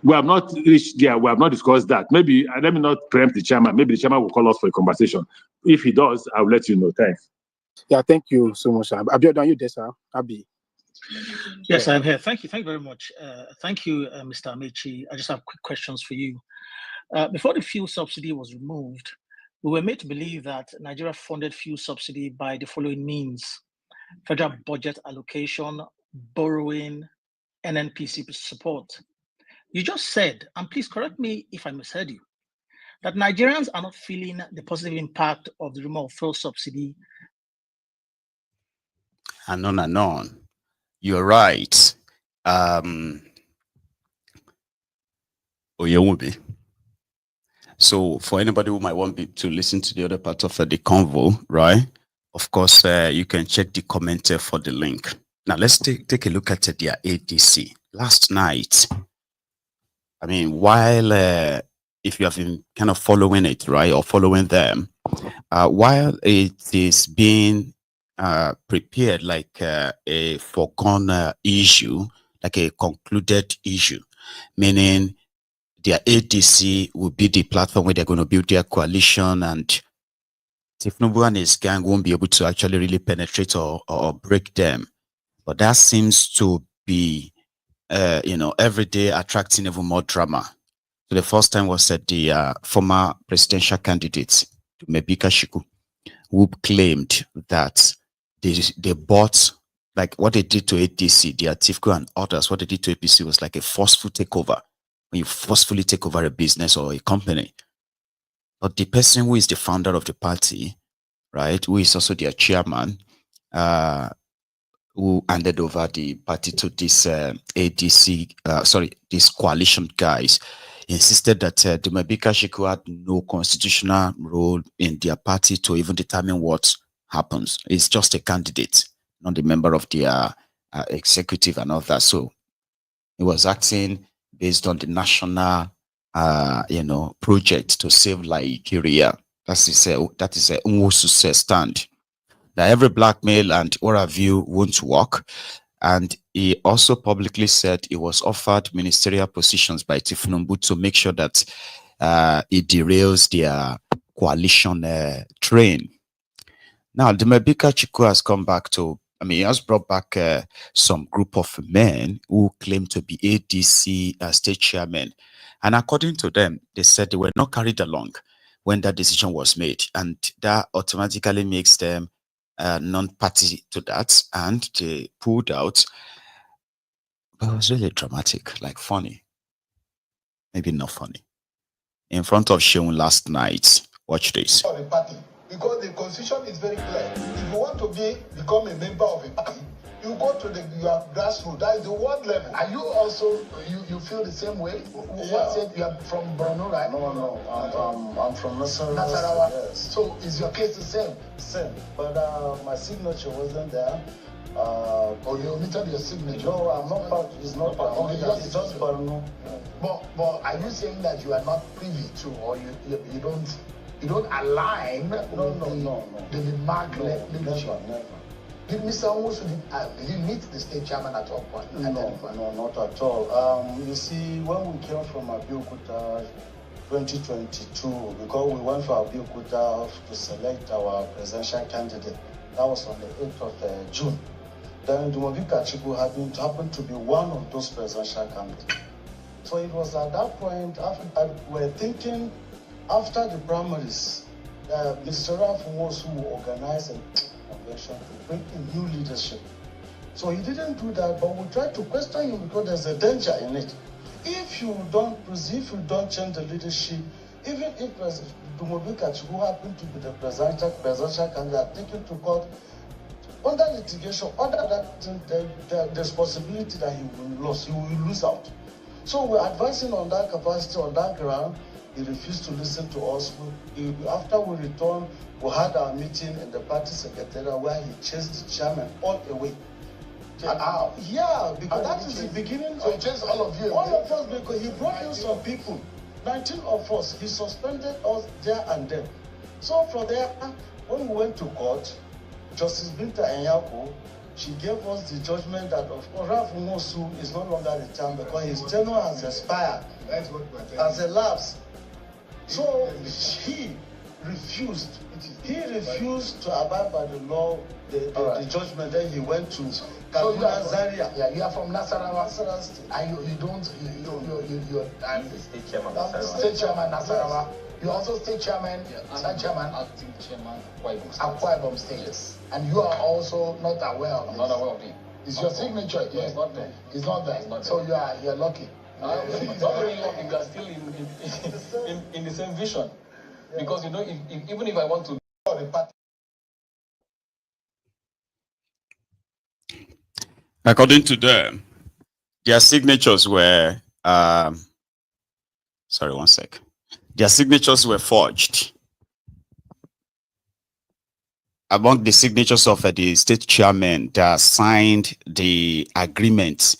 we have not reached there. We have not discussed that. Maybe let me not preempt the chairman. Maybe the chairman will call us for a conversation. If he does, I'll let you know. Thanks.
Yeah, thank you so much, sir. Abiodun, you there, sir? Abi.
Yes, I'm here. Thank you. Thank you very much. Thank you, Mr. Amaechi. I just have quick questions for you. Before the fuel subsidy was removed, we were made to believe that Nigeria funded fuel subsidy by the following means: federal budget allocation, borrowing, NNPC support. You just said, and please correct me if I misheard you, that Nigerians are not feeling the positive impact of the removal of fuel subsidy.
And on and on. You're right. Oyewubi. So for anybody who might want to listen to the other part of the convo, right? Of course, you can check the commenter for the link. Now let's take a look at their ADC. Last night, I mean, while if you have been kind of following it, right, or following them, while it is being prepared like a foregone issue, like a concluded issue, meaning their ADC will be the platform where they're going to build their coalition, and Tinubu and his gang won't be able to actually really penetrate or break them. But that seems to be, every day attracting even more drama. So the first time was that the former presidential candidate, Kachikwu, who claimed that they bought, like what they did to ADC, the Atifco and others, what they did to APC was like a forceful takeover. When you forcefully take over a business or a company. But the person who is the founder of the party, right, who is also their chairman, who handed over the party to this this coalition guys, insisted that Kachikwu had no constitutional role in their party to even determine what happens. It's just a candidate, not a member of their executive and all that. So he was acting based on the national, project to save Nigeria. That is a Nwosu's stand. That every blackmail and what have you won't work. And he also publicly said he was offered ministerial positions by Tinubu to make sure that it derails their coalition train. Now, the Kachikwu has come back to, he has brought back some group of men who claim to be ADC state chairmen. And according to them, they said they were not carried along when that decision was made. And that automatically makes them non-party to that. And they pulled out. But it was really dramatic, like funny. Maybe not funny. In front of Sheun last night. Watch this.
Because the constitution is very clear. If you want to become a member of a party, you go to your grassroots. That is the ward level. Are you also you feel the same way? What said you are from Borno, right?
No. I'm from
Nasarawa.
Yes.
So is your case the same?
Same, but my signature wasn't there.
Or you omitted your signature?
No, I'm not part. It's not part. It's just Borno.
But are you saying that you are not privy to, or you don't? You don't align
No.
The mark leadership.
Never.
Did Mr. Nwosu did he meet the state chairman at all point?
No, not at all. You see, when we came from Abeokuta 2022, because we went for Abeokuta to select our presidential candidate, that was on the 8th of June. Then Kachikwu happened to be one of those presidential candidates. So it was at that point, we're thinking, after the primaries, Mr. Nwosu will organize a convention to bring in new leadership. So he didn't do that, but we tried to question him because there's a danger in it. If you don't change the leadership, even if Kachikwu happened to be the presidential candidate taken to court, under litigation, under that, there's possibility that he will lose out. So we're advancing on that capacity, on that ground. He refused to listen to us. After we returned, we had our meeting in the party secretariat where he chased the chairman all away. Yeah, because that is the beginning.
So he chased all of you?
All of us, because he brought in some people. 19 of us. He suspended us there and then. So from there, when we went to court, Justice Binta Enyako, she gave us the judgment that of course Ralph Umosu is no longer the term because his tenure has expired. That's what we're telling. Has elapsed. So he refused. He refused to abide by the law, the judgment. Then he went to Kaduna Zaria. Yeah, you are from Nasarawa, State, and you don't. You I'm the state chairman. State chairman Nasarawa. Yes. You also state chairman, state chairman, acting chairman, Akwa Ibom State. Yes. And you are also not aware of it. Not aware of it. Is your signature? Yes. It's not there. It's not there. It's not there. So you're lucky. Not very lucky. We are still in the same vision. Yeah. Because you know, even if I want to
according to them, their signatures were sorry, one sec. Their signatures were forged. Among the signatures of the state chairman that signed the agreement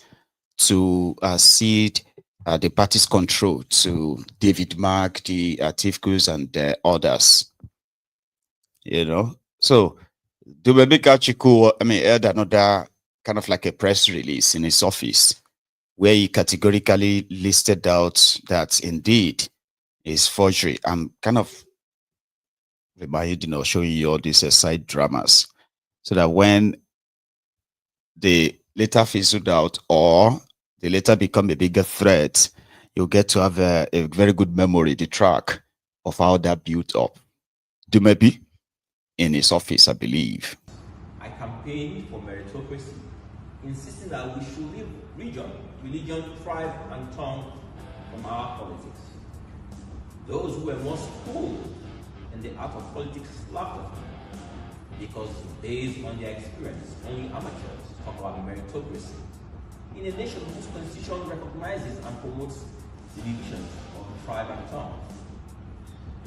to cede the party's control to David Mark, the Tifkus, and the others. You know, so Dumebe Kachikwu, aired another kind of like a press release in his office where he categorically listed out that indeed is forgery. I'm kind of showing you all these side dramas so that when they later fizzled out or they later become a bigger threat, you'll get to have a very good memory, the track of how that built up. Dumebe in his office, I believe.
I campaigned for meritocracy, insisting that we should leave religion, tribe, and tongue from our politics. Those who were more schooled in the art of politics laughed at me because based on their experience, only amateurs talk about meritocracy in a nation whose constitution recognizes and promotes the division of the tribe and tongue.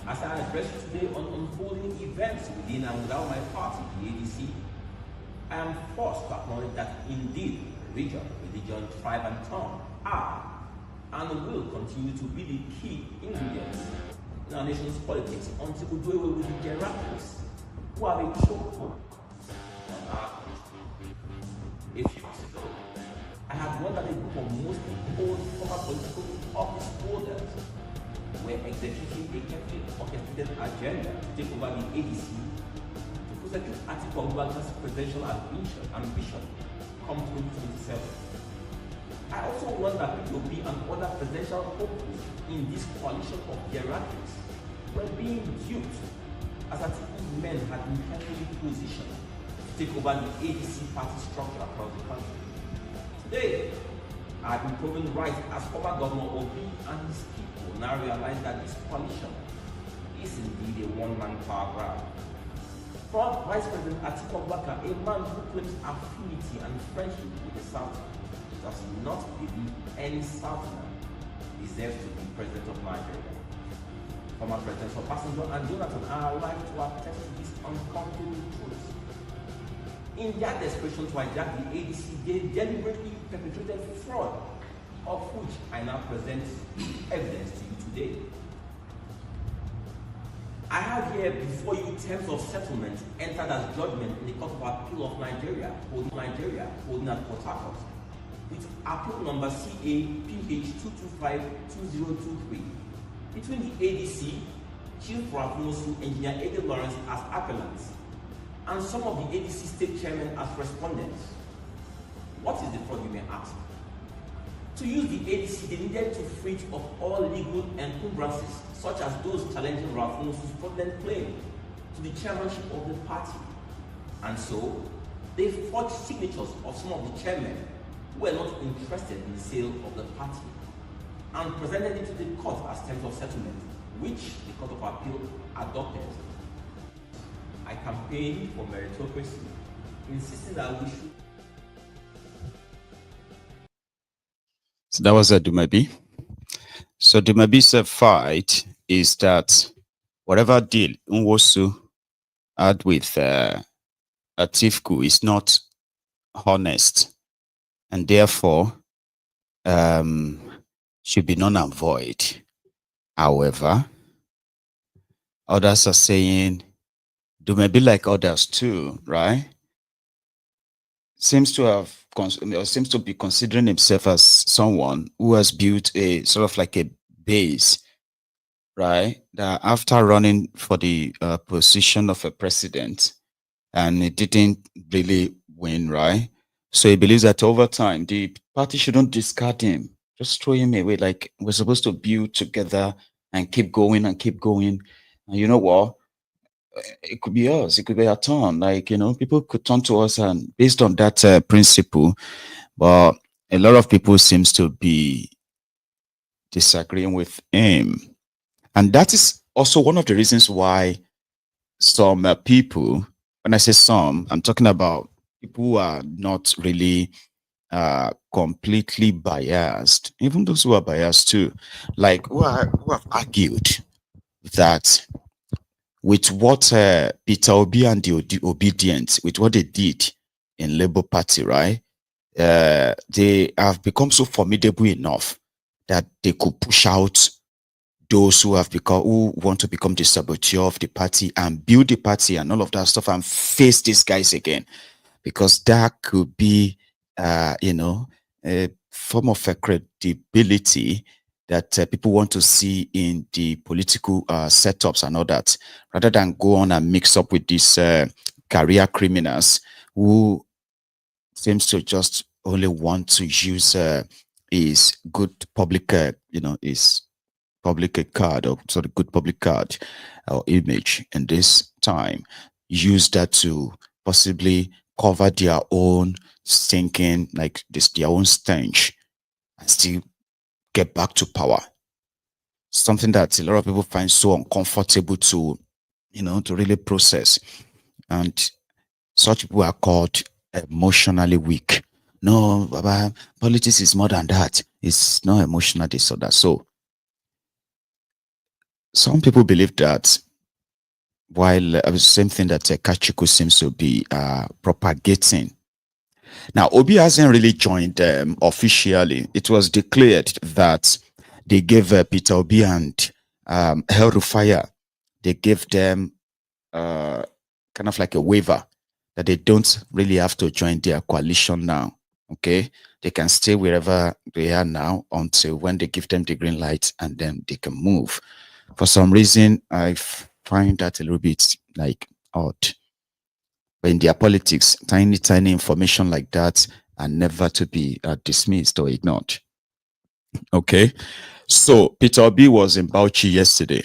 As I address you today on unfolding events within and without my party, the ADC, I am forced to acknowledge that indeed religion, tribe, and tongue are and will continue to be the key ingredients in our nation's politics until we do away with the hierarchies who have a chokehold on our country. A few weeks ago, I had won that a group of mostly old former political office holders were executing a carefully orchestrated agenda to take over the ADC to prosecute Atiku Abubakar presidential ambition come 2027. I also wonder that PDP and other presidential hopefuls in this coalition of hierarchies were being duped as Atiku's men had been carefully positioned to take over the ADC party structure across the country. Today, I have been proven right as former Governor Obi and his people now realize that this coalition is indeed a one-man power grab. For Vice President Atiku Abubakar, a man who claims affinity and friendship with the South, does not believe any Southerner deserves to be president of Nigeria. Former Presidents Obasanjo and Jonathan are alive to attest to this uncomfortable truth. In their desperation to hijack the ADC, they deliberately perpetrated fraud, of which I now present evidence to you today. I have here before you terms of settlement entered as judgment in the Court of Appeal of Nigeria, holding at Port Harcourt, with appeal number CA-PH 225-2023 between the ADC, Chief Rafunosu, Engineer Ede Lawrence as appellants, and some of the ADC state chairmen as respondents. What is the fraud, you may ask? To use the ADC, they needed to free it of all legal encumbrances, such as those challenging Rafunosu's fraudulent claim to the chairmanship of the party. And so, they forged signatures of some of the chairmen who were not interested in the sale of the party and presented it to the court as terms of settlement, which the Court of Appeal adopted. I campaigned for meritocracy, insisting that we should.
So that was a Dumebe. So Dumebe's fight is that whatever deal Nwosu had with Atiku is not honest, and therefore should be null and void. However, others are saying they may be like others too, right? Seems to be considering himself as someone who has built a sort of like a base, right? That after running for the position of a president, and it didn't really win, right? So he believes that over time, the party shouldn't discard him, just throw him away. Like, we're supposed to build together and keep going and keep going. And you know what? It could be us. It could be our turn. Like, people could turn to us, and based on that principle. But a lot of people seems to be disagreeing with him. And that is also one of the reasons why some people, when I say some, I'm talking about people who are not really completely biased, even those who are biased too, like who have argued that with what Peter Obi and the Obidients, with what they did in Labour Party, right? They have become so formidable enough that they could push out those who want to become the saboteur of the party and build the party and all of that stuff and face these guys again, because that could be, a form of a credibility that people want to see in the political setups and all that, rather than go on and mix up with these career criminals who seems to just only want to use his good public, his public card, or sort of good public card or image in this time, use that to possibly cover their own stinking, like this, their own stench, and still get back to power. Something that a lot of people find so uncomfortable to, to really process. And such people are called emotionally weak. No, Baba, politics is more than that. It's not emotional disorder. So some people believe that, while the same thing that Kachikwu seems to be propagating. Now, Obi hasn't really joined them officially. It was declared that they gave Peter Obi and El Rufaya, they gave them kind of like a waiver that they don't really have to join their coalition now. Okay, they can stay wherever they are now until when they give them the green light, and then they can move. For some reason, I find that a little bit like odd. But in their politics, tiny information like that are never to be dismissed or ignored. Okay, so Peter Obi was in Bauchi yesterday,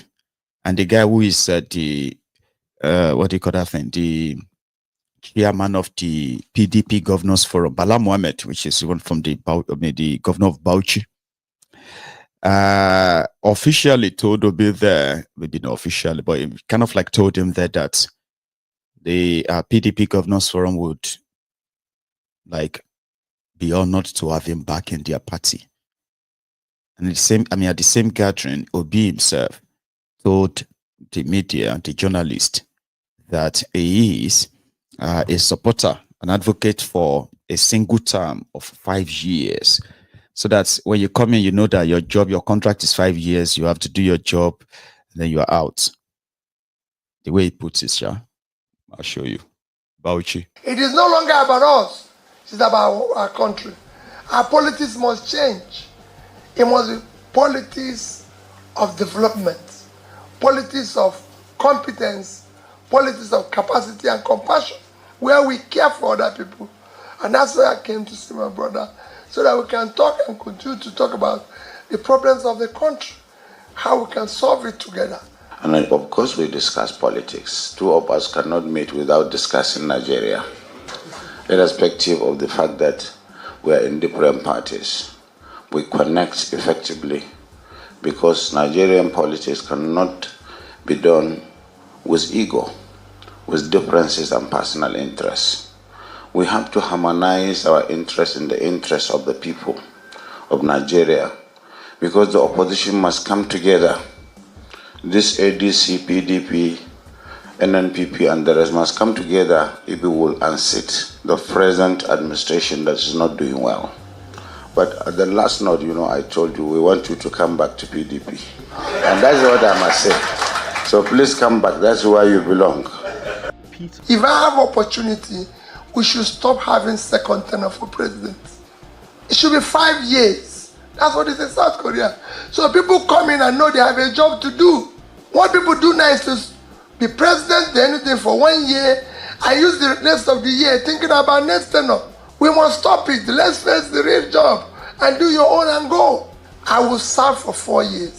and the guy who is the what do you call that thing? The chairman of the PDP Governors Forum, Bala Mohammed, which is one from the governor of Bauchi, officially told Obi there, maybe not officially, but it kind of like told him there that the PDP Governors Forum would like be honored to have him back in their party. And at the same gathering, Obi himself told the media, the journalist, that he is a supporter, an advocate for a single term of 5 years. So that when you come in, you know that your contract is 5 years, you have to do your job, and then you are out. The way he puts it, yeah. I'll show you. Bauchi.
It is no longer about us. It's about our country. Our politics must change. It must be politics of development, politics of competence, politics of capacity and compassion, where we care for other people. And that's why I came to see my brother, so that we can talk and continue to talk about the problems of the country, how we can solve it together.
And of course we discuss politics. Two of us cannot meet without discussing Nigeria, irrespective of the fact that we are in different parties. We connect effectively because Nigerian politics cannot be done with ego, with differences and personal interests. We have to harmonize our interests in the interests of the people of Nigeria, because the opposition must come together. This ADC, PDP, NNPP and the rest must come together if we will unseat the present administration that is not doing well. But at the last note, I told you we want you to come back to PDP. And that's what I must say. So please come back. That's where you belong.
If I have opportunity, we should stop having second tenure for president. It should be 5 years. That's what it is in South Korea. So people come in and know they have a job to do. What people do now is to be president, do anything for 1 year, and use the rest of the year thinking about next tenure. We must stop it. Let's face the real job and do your own and go. I will serve for 4 years.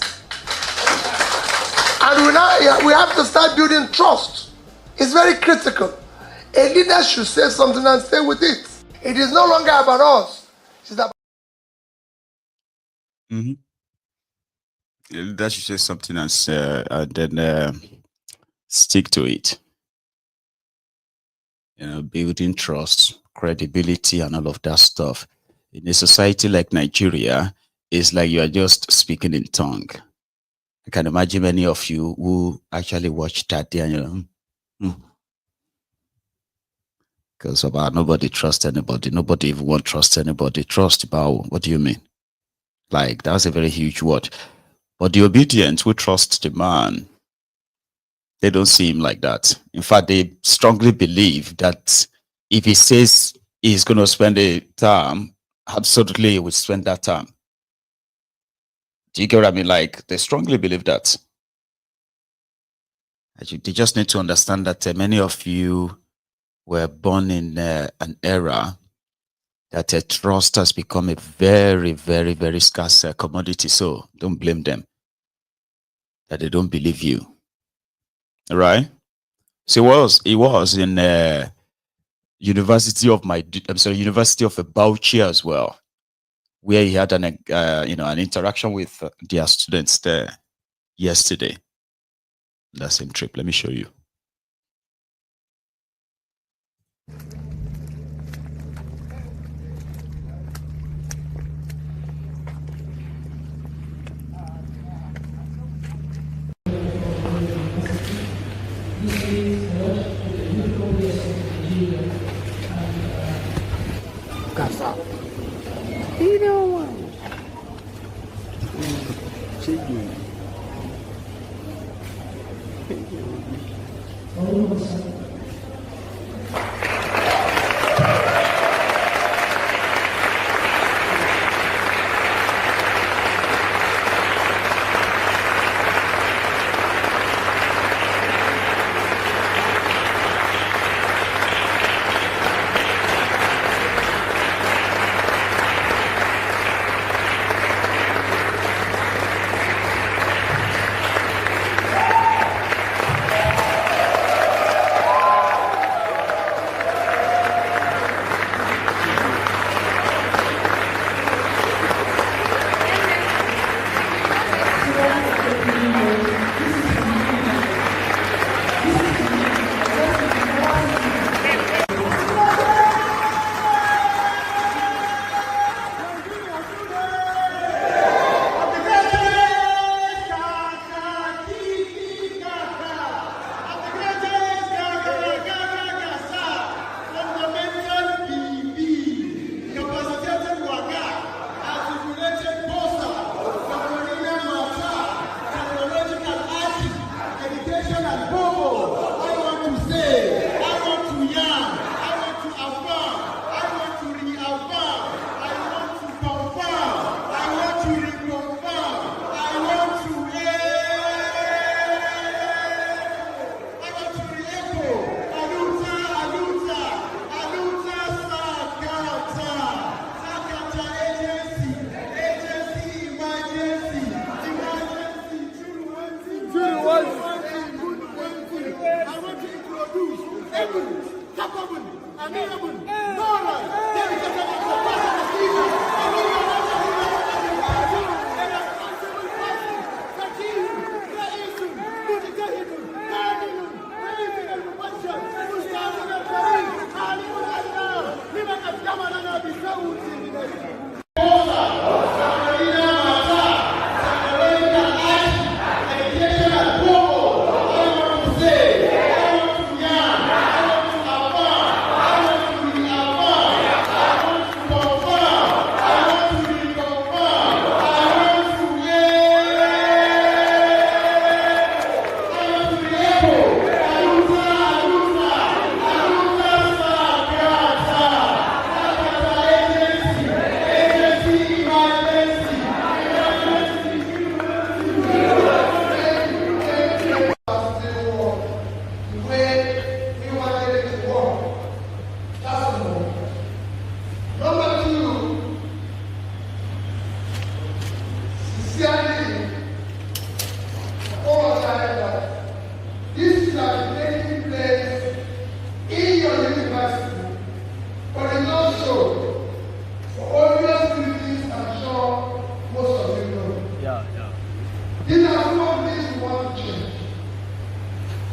And we have to start building trust. It's very critical. A leader should say something and stay with it. It is no longer about us. It's about
That should say something and then stick to it. You know, building trust, credibility, and all of that stuff. In a society like Nigeria, it's like you are just speaking in tongue. I can imagine many of you who actually watch that and you know, because about nobody trusts anybody. Nobody even want to trust anybody. Trust about what do you mean? Like that's a very huge word. But the Obidients who trust the man, they don't see him like that. In fact, they strongly believe that if he says he's going to spend a term, absolutely he will spend that term. Do you get what I mean? Like, they strongly believe that. They just need to understand that many of you were born in an era that trust has become a very, very, very scarce commodity. So don't blame them that they don't believe you. All right? So he was in University of Bauchi as well, where he had an interaction with their students there yesterday. That same trip. Let me show you.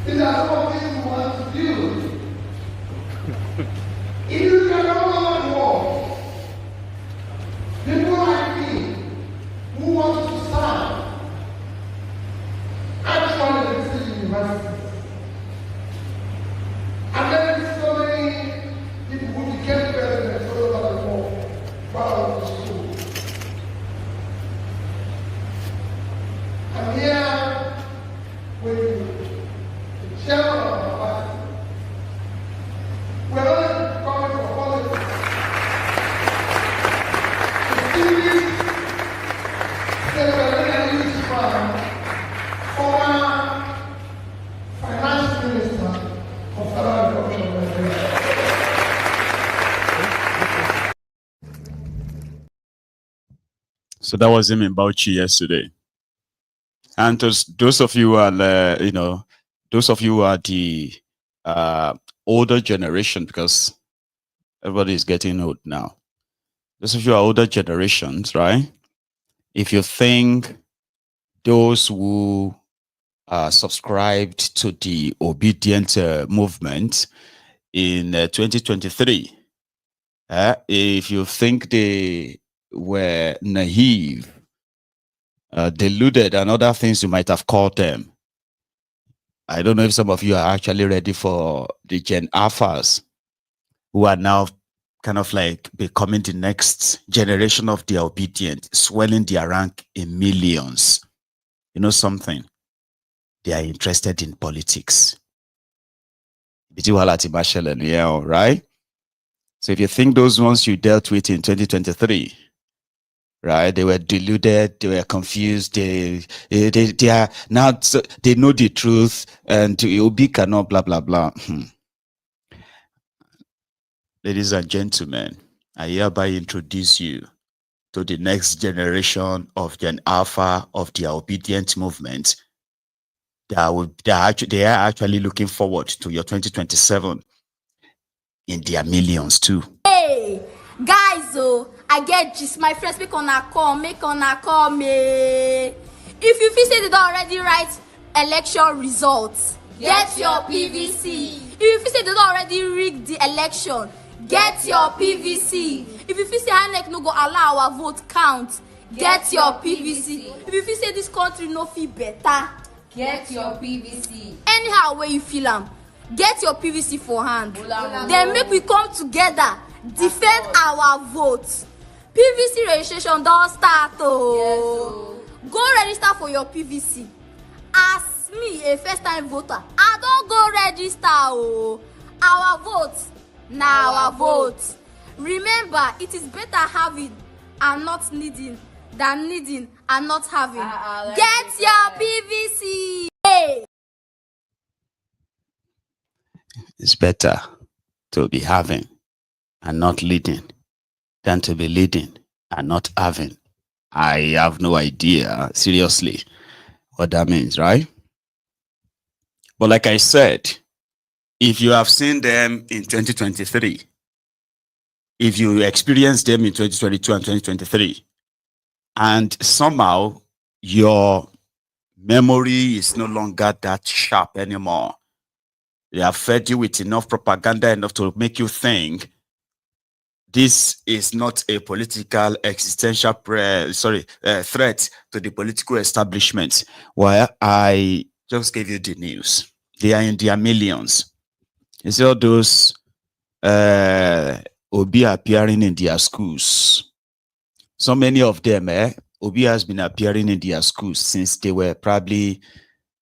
These are some of things we want to build. If you can all war, people like me who want to serve actually visit universities. And then so many people who became president all over the world while I was in school. And here, with the chairman of the party, we're not coming for politics. The series, the Youth Fund, former finance minister of Federal Republic of Nigeria.
So that was him in Bauchi yesterday. And those of you who are, those of you who are the older generation, because everybody is getting old now. Those of you who are older generations, right? If you think those who subscribed to the Obedient movement in 2023, if you think they were naive, deluded, and other things you might have called them, I don't know if some of you are actually ready for the Gen Alphas who are now kind of like becoming the next generation of the obedient, swelling their rank in millions. You know something? They are interested in politics. Right? So if you think those ones you dealt with in 2023, right, they were deluded, they were confused, they are now, so they know the truth, and Obi cannot blah blah blah. Ladies and gentlemen, I hereby introduce you to the next generation of Gen Alpha of the Obedient movement. They are actually looking forward to your 2027 in their millions too.
Hey, guys, I get just my friends make on me. If you feel say they don't already write election results, get your PVC. If you feel say they don't already rig the election, get your PVC. If you feel say INEC no go allow our vote count, get your PVC. If you feel say this country no feel better, get your PVC. Anyhow where you feel get your PVC for hand. Then make we come together, defend our votes. PVC registration don't start. Yes, go register for your PVC. As me, a first-time voter, I don't go register. Our votes, now our votes. Remember, it is better having and not needing than needing and not having. Get your PVC. Hey.
It's better to be having and not leading than to be leading and not having. I have no idea, seriously, what that means, right? But like I said, if you have seen them in 2023, if you experienced them in 2022 and 2023, and somehow your memory is no longer that sharp anymore, they have fed you with enough propaganda enough to make you think this is not a political existential threat to the political establishment. Well, I just gave you the news. They are in their millions. You see all those Obi appearing in their schools. So many of them, Obi has been appearing in their schools since they were probably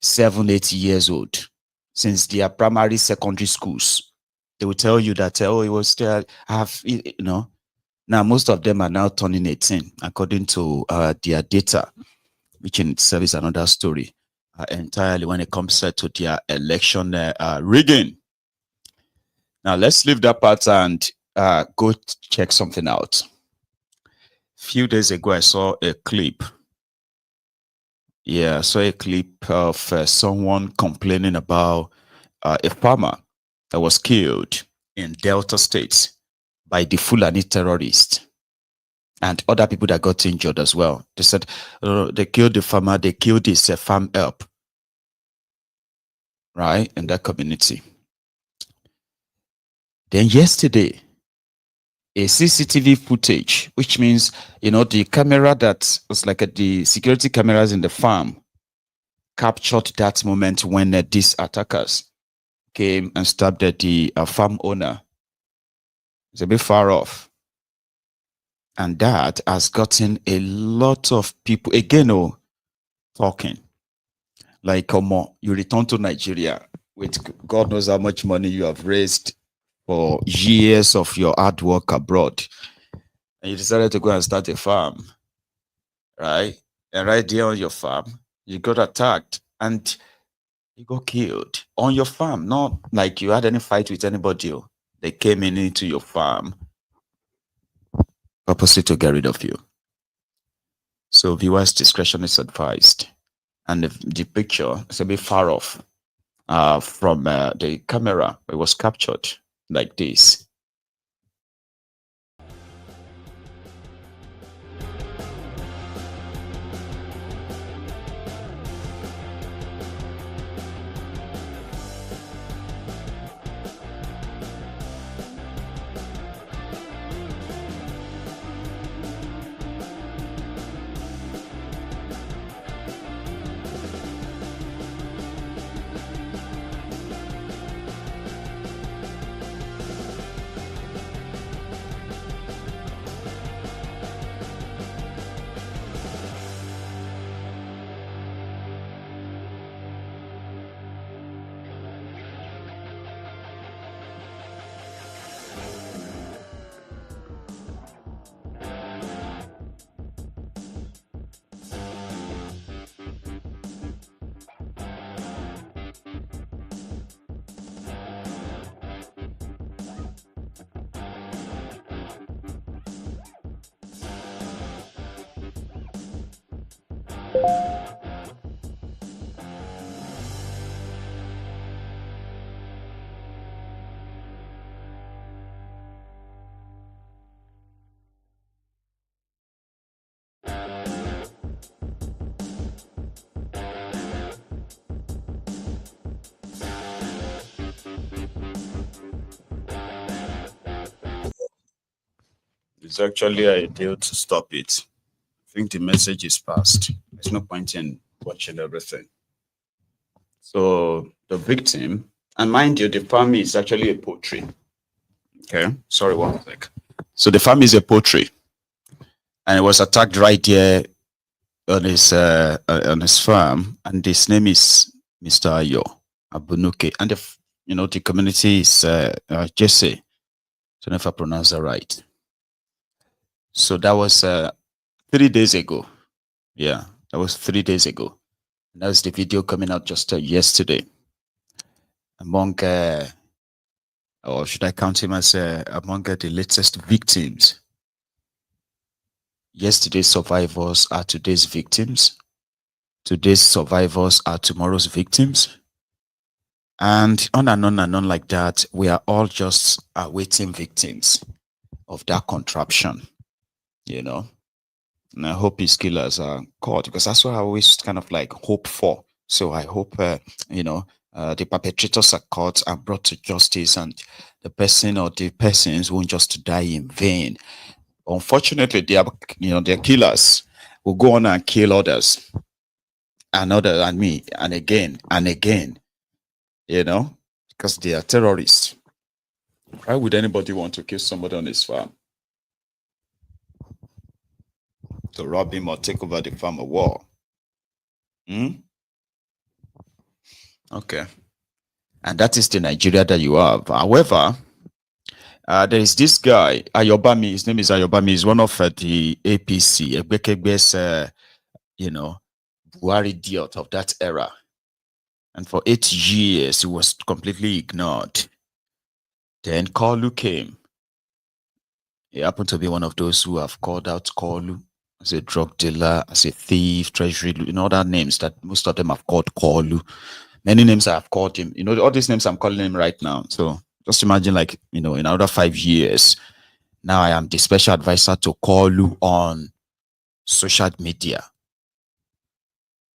7-8 years old, since their primary, secondary schools. They will tell you that, it was still, now most of them are now turning 18, according to their data, which in itself is another story entirely when it comes to their election rigging. Now, let's leave that part and go check something out. A few days ago, I saw a clip. Yeah, I saw a clip of someone complaining about a farmer that was killed in Delta State by the Fulani terrorists and other people that got injured as well. They said they killed the farmer, they killed his farm help. right, in that community. Then yesterday, a CCTV footage, which means, you know, the camera that was like the security cameras in the farm captured that moment when these attackers came and stabbed the farm owner. It's a bit far off. And that has gotten a lot of people, again, talking. Like, you return to Nigeria with God knows how much money you have raised for years of your hard work abroad. And you decided to go and start a farm, right? And right there on your farm, you got attacked and you got killed on your farm. Not like you had any fight with anybody. They came into your farm purposely to get rid of you. So viewers' discretion is advised. And the picture is a bit far off from the camera. It was captured like this. It's actually ideal to stop it. I think the message is passed. There's no point in watching everything. So the victim, and mind you, the farm is actually a poultry. Okay, sorry, one sec. So the farm is a poultry, and it was attacked right there on his farm, and his name is Mr. Ayo Abunuke, and the community is Jesse. I don't know if I pronounce that right. So that was 3 days ago. Yeah, that was 3 days ago. And that was the video coming out just yesterday. Among, or should I count him as among the latest victims? Yesterday's survivors are today's victims. Today's survivors are tomorrow's victims. And on and on and on like that, we are all just awaiting victims of that contraption. You know, and I hope his killers are caught, because that's what I always kind of like hope for. So I hope, the perpetrators are caught and brought to justice, and the person or the persons won't just die in vain. Unfortunately, their killers will go on and kill others, and me, and again, because they are terrorists. Why would anybody want to kill somebody on his farm? To rob him or take over the farm or war? Okay. And that is the Nigeria that you have. However, there is this guy, Ayobami. His name is Ayobami. He's one of the APC, Ebekegbe's, Buhari idiot of that era. And for 8 years, he was completely ignored. Then Kolu came. He happened to be one of those who have called out Kolu as a drug dealer, as a thief, treasury, other names that most of them have called Kolu. Many names I have called him. All these names I'm calling him right now. So just imagine, like, in another 5 years, now I am the special advisor to Kolu on social media.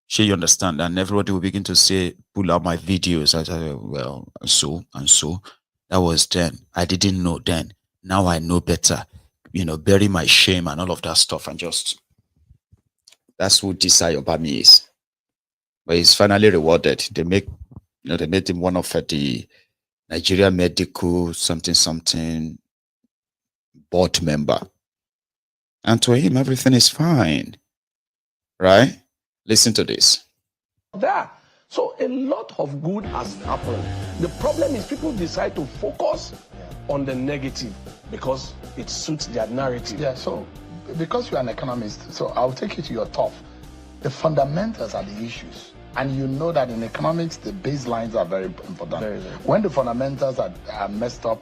Sure, you understand? And everybody will begin to say, pull out my videos. I said, well, so and so. That was then. I didn't know then. Now I know better. You know, bury my shame and all of that stuff, and just, that's who Desai Obami is. But he's finally rewarded. They made him one of the Nigeria Medical something board member. And to him, everything is fine. Right? Listen to this.
There. So a lot of good has happened. The problem is people decide to focus on the negative because it suits their narrative.
Yeah, so because you're an economist, so I'll take you to your top. The fundamentals are the issues. And you know that in economics, the baselines are very important.
Very.
When the fundamentals are messed up,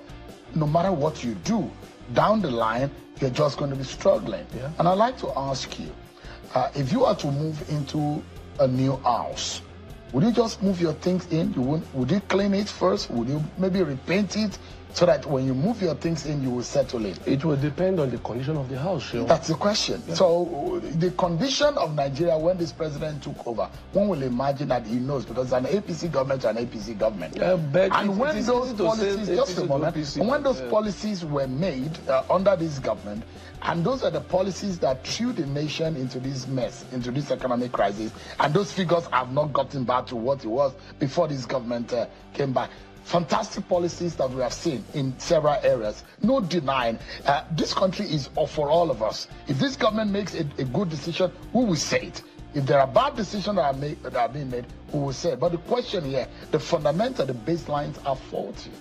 no matter what you do, down the line, you're just going to be struggling.
Yeah.
And I'd like to ask you, if you are to move into a new house, would you just move your things in? Would you clean it first? Would you maybe repaint it so that when you move your things in, you will settle it?
It will depend on the condition of the house, sure.
That's the question. Yeah. So the condition of Nigeria when this president took over, one will imagine that he knows because an APC government and APC government. And when those policies, just a moment, and when those policies were made under this government, and those are the policies that threw the nation into this mess, into this economic crisis, and those figures have not gotten back to what it was before this government came back. Fantastic policies that we have seen in several areas. No denying, this country is for all of us. If this government makes a good decision, we will say it. If there are bad decisions that are being made, we will say it. But the question here, the fundamental, the baselines are faulty.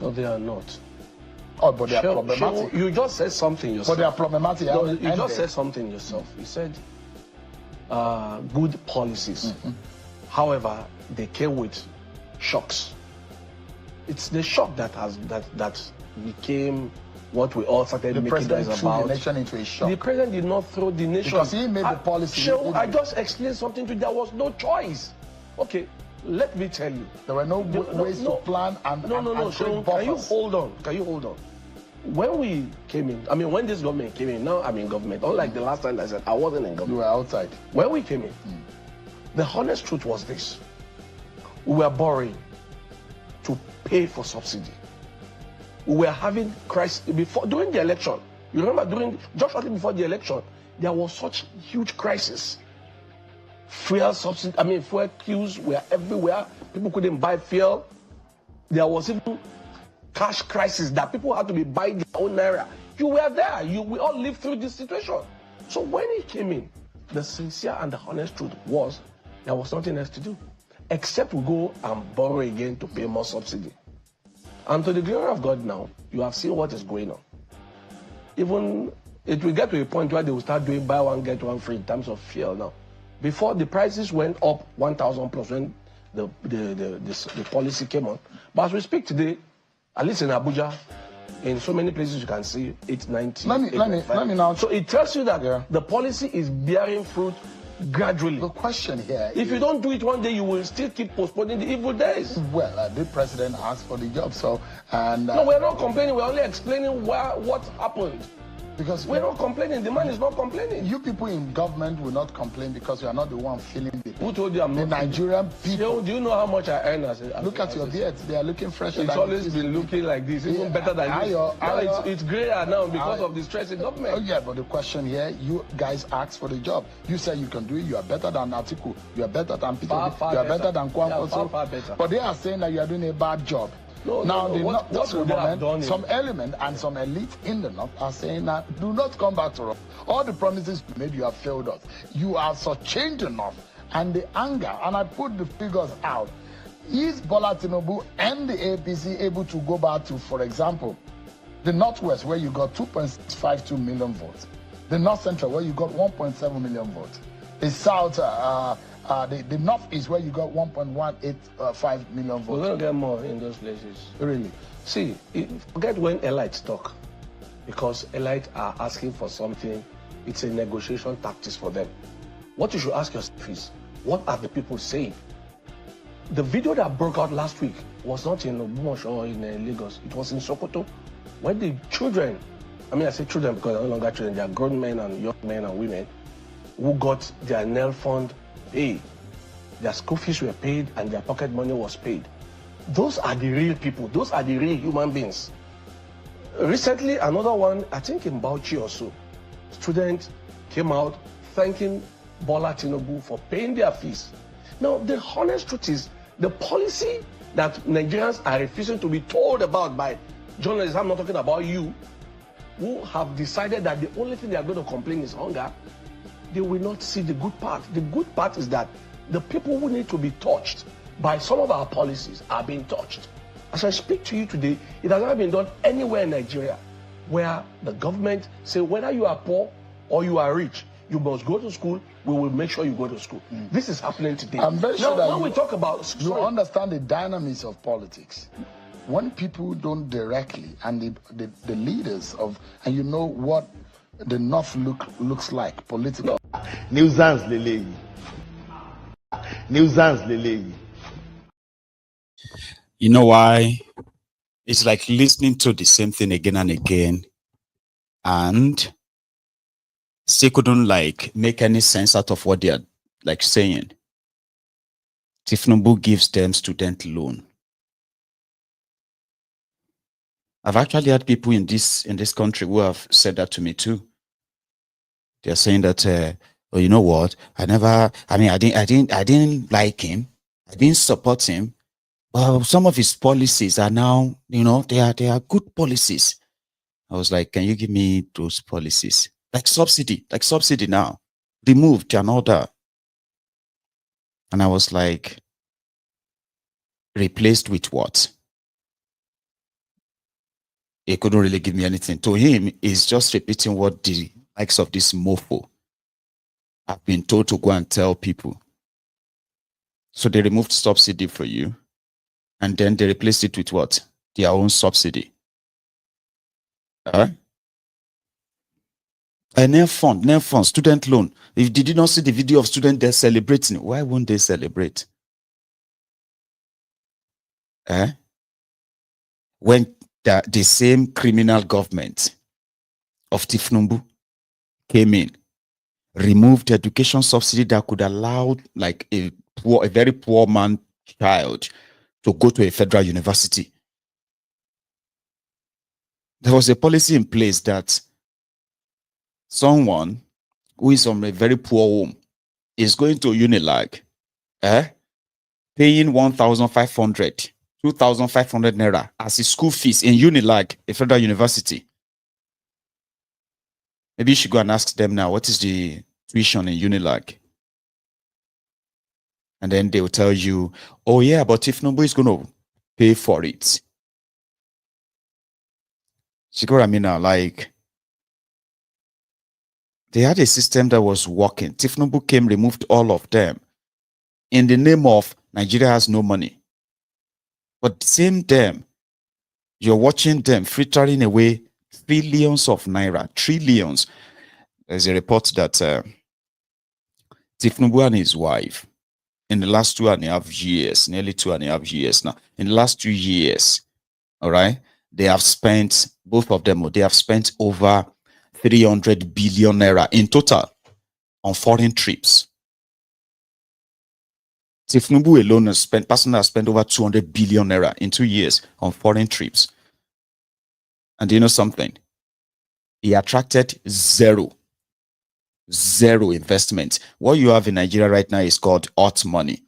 No, they are not.
Oh, but they are problematic.
You just said something yourself.
But they are problematic.
No, you just said something yourself. You said good policies. However, they came with shocks. It's the shock that became what we all started making noise about.
The president threw the nation into a shock.
The president did not throw the nation.
Because he made the policy.
I just explained something to you. There was no choice. Okay, let me tell you.
There were no ways to plan and
Shaun, can you hold on? Can you hold on? When we came in, when this government came in, now I'm in government. Unlike the last time I said I wasn't in government.
You were outside.
When we came in, the honest truth was this. We were borrowing to pay for subsidy. We were having crisis during the election. You remember just shortly before the election, there was such huge crisis. Fuel subsidy, fuel queues were everywhere. People couldn't buy fuel. There was even cash crisis that people had to be buying their own naira. You were there. We all lived through this situation. So when he came in, the sincere and the honest truth was there was nothing else to do except we go and borrow again to pay more subsidy. And to the glory of God now, you have seen what is going on. Even it will get to a point where they will start doing buy one, get one free in terms of fuel now. Before the prices went up 1,000 plus when the policy came on. But as we speak today, at least in Abuja, in so many places you can see 890.
Let me now.
So it tells you that the policy is bearing fruit gradually.
The question here
if you don't do it one day, you will still keep postponing the evil days.
Well, the president asked for the job, so
no, we're not complaining. We're only explaining what happened.
Because
we're not complaining. The man is not complaining.
You people in government will not complain because you are not the one feeling it.
Who told you I'm not?
The Nigerian people.
Do you know how much I earn as
look at your beards. They are looking fresher.
It's always been looking like this, even better than this. It's grayer now because of the stress in government.
Oh yeah, but the question here, you guys asked for the job. You say you can do it. You are better than Atiku. You are better than Peter. You are better than Kwankwaso.
Far better.
But they are saying that you are doing a bad job. Some element and some elite in the north are saying that do not come back to us. All the promises you made, you have failed us. You are so changed enough. And the anger, and I put the figures out. Is Bola Tinubu and the APC able to go back to, for example, the Northwest where you got 2.52 million votes, the North Central where you got 1.7 million votes, the South, the Northeast where you got 1.185 million votes.
We're going to get more in those places.
Really?
See, forget when elites talk, because elites are asking for something. It's a negotiation tactics for them. What you should ask yourself is, what are the people saying? The video that broke out last week was not in Obumosh or in Lagos. It was in Sokoto, when the children, I say children because they're no longer children, they are grown men and young men and women who got their nail fund paid their school fees were paid, and their pocket money was paid. Those are the real people. Those are the real human beings. Recently, another one, I think in Bauchi or so, students came out thanking Bola Tinubu for paying their fees. Now, the honest truth is, the policy that Nigerians are refusing to be told about by journalists, I'm not talking about you, who have decided that the only thing they are going to complain is hunger, they will not see the good part. The good part is that the people who need to be touched by some of our policies are being touched. As I speak to you today, it has not been done anywhere in Nigeria where the government say whether you are poor or you are rich, you must go to school, we will make sure you go to school. This is happening today.
I'm very sure
now,
that
when we talk about...
You understand the dynamics of politics. When people don't directly, and the leaders of, and you know what the North looks like, political.
Nuisance Lele. Nuisance Lele.
You know why? It's like listening to the same thing again and again, and still couldn't like make any sense out of what they're like saying. Tinubu gives them student loan. I've actually had people in this country who have said that to me too. They're saying that, oh, you know what? I didn't like him. I didn't support him. But some of his policies are now, you know, they are good policies. I was like, can you give me those policies? Like subsidy now, removed and all that. And I was like, replaced with what? He couldn't really give me anything. To him, he's just repeating what the likes of this mofo have been told to go and tell people. So they removed subsidy for you, and then they replaced it with what? Their own subsidy. A NEF fund, student loan. If did you not see the video of students there celebrating, why won't they celebrate? When the same criminal government of Tinubu came in, removed the education subsidy that could allow like a very poor man child to go to a federal university. There was a policy in place that someone who is from a very poor home is going to Unilag, paying 1,500, 2,500 naira as his school fees in Unilag, a federal university. Maybe you should go and ask them now, what is the tuition in Unilag? And then they will tell you, oh yeah, but if Tinubu is going to pay for it. See what I mean now? Like, they had a system that was working. Tinubu came, removed all of them in the name of Nigeria has no money. But same them, you're watching them frittering away trillions of naira, trillions. There's a report that Tinubu and his wife, in the last 2.5 years, nearly 2.5 years now, in the last 2 years, all right, they have spent, both of them, they have spent over 300 billion naira in total on foreign trips. Tinubu alone has spent over 200 billion naira in 2 years on foreign trips. And do you know something? He attracted zero investment. What you have in Nigeria right now is called hot money.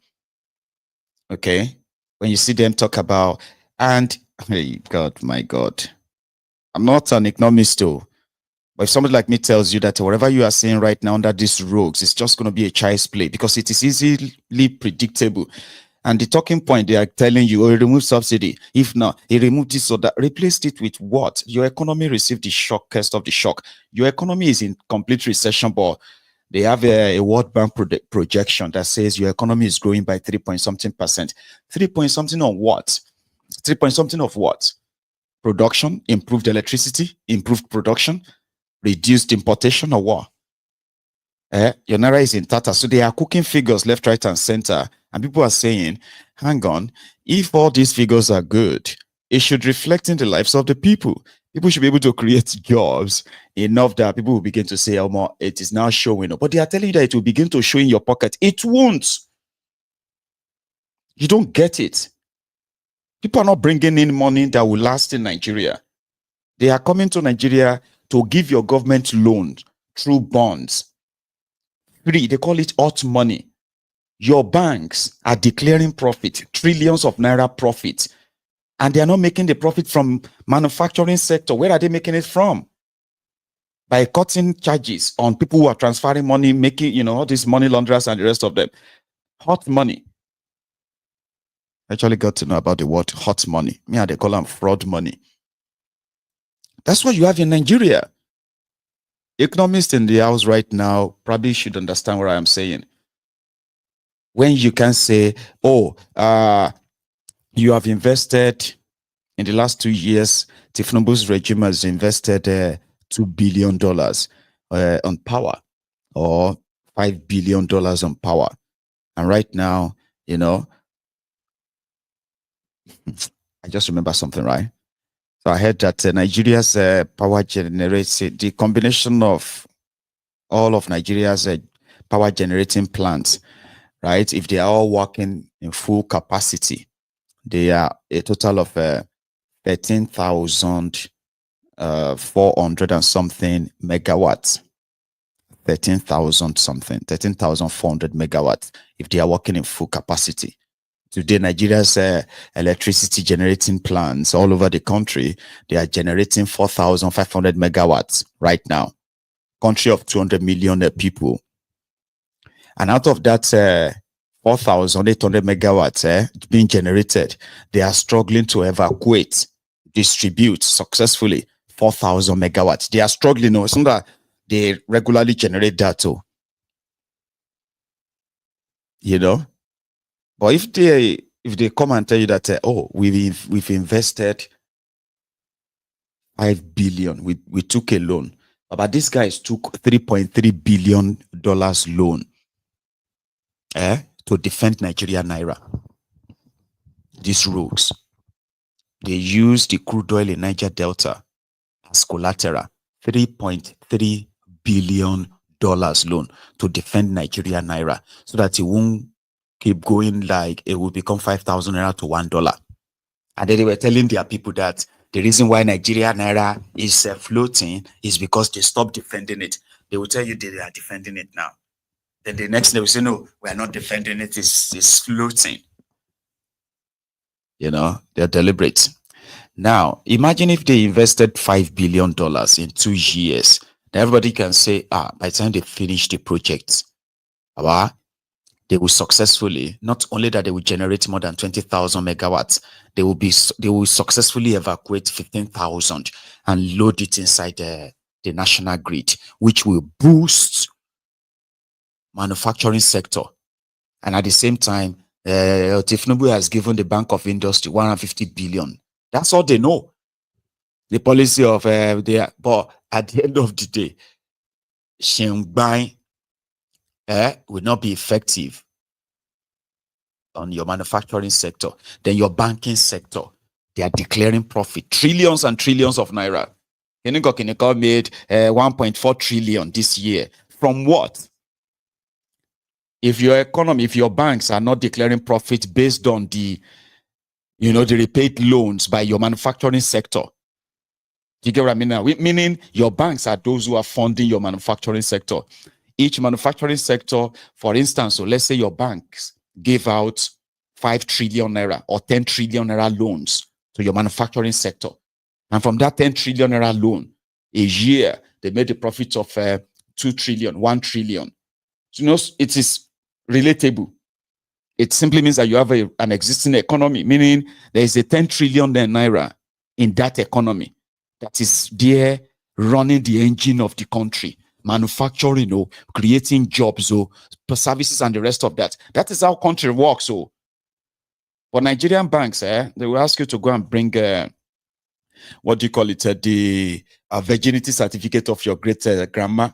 Okay? When you see them talk about, and hey, God, my God, I'm not an economist though. But if somebody like me tells you that whatever you are seeing right now under these rogues, it's just going to be a child's play because it is easily predictable. And the talking point, they are telling you, oh, remove subsidy. If not, he removed this or that. Replaced it with what? Your economy received the shockest of the shock. Your economy is in complete recession, but they have a World Bank projection that says your economy is growing by 3-point-something%. 3-point-something on what? 3-point-something of what? Production, improved electricity, improved production, reduced importation, or what? Your naira is in tata. So they are cooking figures left, right, and center. And people are saying, hang on, if all these figures are good, it should reflect in the lives of the people. People should be able to create jobs enough that people will begin to say, oh, it is now showing up. But they are telling you that it will begin to show in your pocket. It won't. You don't get it. People are not bringing in money that will last in Nigeria. They are coming to Nigeria to give your government loans through bonds. Free, they call it hot money. Your banks are declaring profit, trillions of naira profit, and they are not making the profit from manufacturing sector. Where are they making it from? By cutting charges on people who are transferring money, making, all these money launderers and the rest of them. Hot money. I actually got to know about the word hot money. Yeah, they call them fraud money. That's what you have in Nigeria. Economists in the house right now probably should understand what I'm saying. When you can say, you have invested in the last 2 years, Tinubu's regime has invested $2 billion on power, or $5 billion on power. And right now, I just remember something, right? So I heard that Nigeria's power generates, the combination of all of Nigeria's power generating plants, right? If they are all working in full capacity, they are a total of 13,400 and something megawatts. 13,400 megawatts if they are working in full capacity. Today, Nigeria's electricity generating plants all over the country, they are generating 4,500 megawatts right now. Country of 200 million people. And out of that 4,800 megawatts being generated, they are struggling to evacuate, distribute successfully 4,000 megawatts. They are struggling. It's not that they regularly generate that too. But if they come and tell you that we've invested 5 billion, we took a loan, but these guys took $3.3 billion loan to defend Nigeria naira. These rogues, they use the crude oil in Niger Delta as collateral. $3.3 billion loan to defend Nigeria naira, so that it won't keep going, like it will become 5,000 naira to $1. And then they were telling their people that the reason why Nigeria naira is floating is because they stopped defending it. They will tell you they are defending it now. Then the next day we say, no, we are not defending it, it's floating. They're deliberate. Now, imagine if they invested $5 billion in 2 years. Then everybody can say, by the time they finish the project, they will successfully, not only that they will generate more than 20,000 megawatts, they will successfully evacuate 15,000 and load it inside the national grid, which will boost manufacturing sector. And at the same time, Tinubu has given the Bank of Industry 150 billion. That's all they know. The policy of but at the end of the day, Shengbang will not be effective on your manufacturing sector. Then your banking sector, they are declaring profit, trillions and trillions of naira. Kiniko made 1.4 trillion this year. From what? If your economy, if your banks are not declaring profit based on the repaid loans by your manufacturing sector, do you get what I mean now? Meaning your banks are those who are funding your manufacturing sector. Each manufacturing sector, for instance, so let's say your banks gave out 5 trillion naira or 10 trillion naira loans to your manufacturing sector. And from that 10 trillion naira loan, a year, they made a profit of 2 trillion, 1 trillion. So, it is relatable. It simply means that you have an existing economy, meaning there is a 10 trillion naira in that economy that is there running the engine of the country, manufacturing, creating jobs, services and the rest of that. That is how country works. For Nigerian banks, they will ask you to go and bring, what do you call it, the virginity certificate of your great grandma.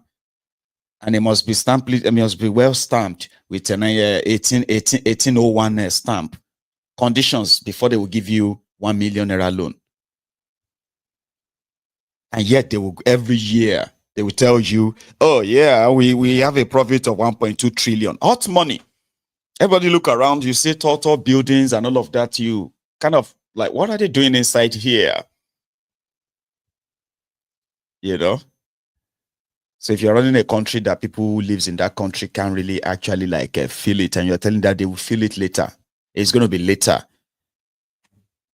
And it must be stamped, it must be well stamped with an 1801 stamp. Conditions before they will give you 1 million naira loan. And yet they will, every year, they will tell you, oh yeah, we have a profit of 1.2 trillion. Hot money. Everybody look around, you see tall buildings and all of that. You kind of like, what are they doing inside here? You know? So if you're running a country that people who lives in that country can't really actually like feel it, and you're telling that they will feel it later, it's going to be later.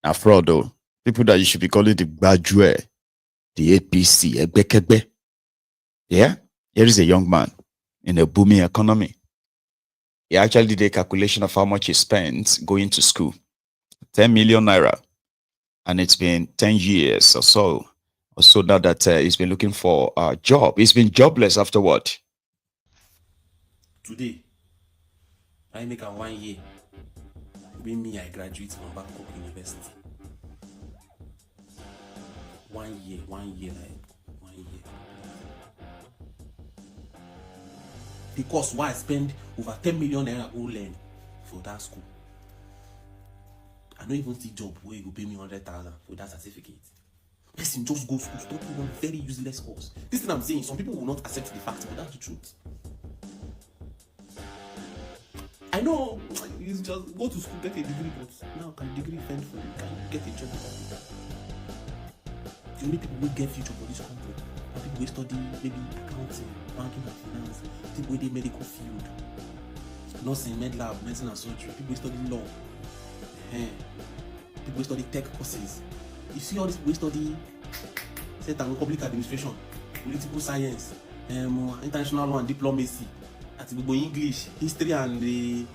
Now, fraud though, people that you should be calling the Bajue, the APC, Ebekebe. Yeah? Here is a young man in a booming economy. He actually did a calculation of how much he spent going to school. 10 million naira. And it's been 10 years or so now that he's been looking for a job. He's been jobless afterward.
Today, I make a 1 year. When me, I graduate from Bangkok University. 1 year, like 1 year. Because why I spend over 10 million naira go learn for that school. I don't even see job where you go pay me 100,000 for that certificate. Person just go school, study one very useless course. This thing I'm saying, some people will not accept the fact, but that's the truth. I know you just go to school, get a degree, but now can degree fend for you? Can you get a job without that? The only people who get future for this country are people who study maybe accounting, banking and finance, people who do medical field, nursing, med lab, medicine and surgery, people who study law, people who study tech courses. You see all these people who study public administration, political science, international law and diplomacy, English, history.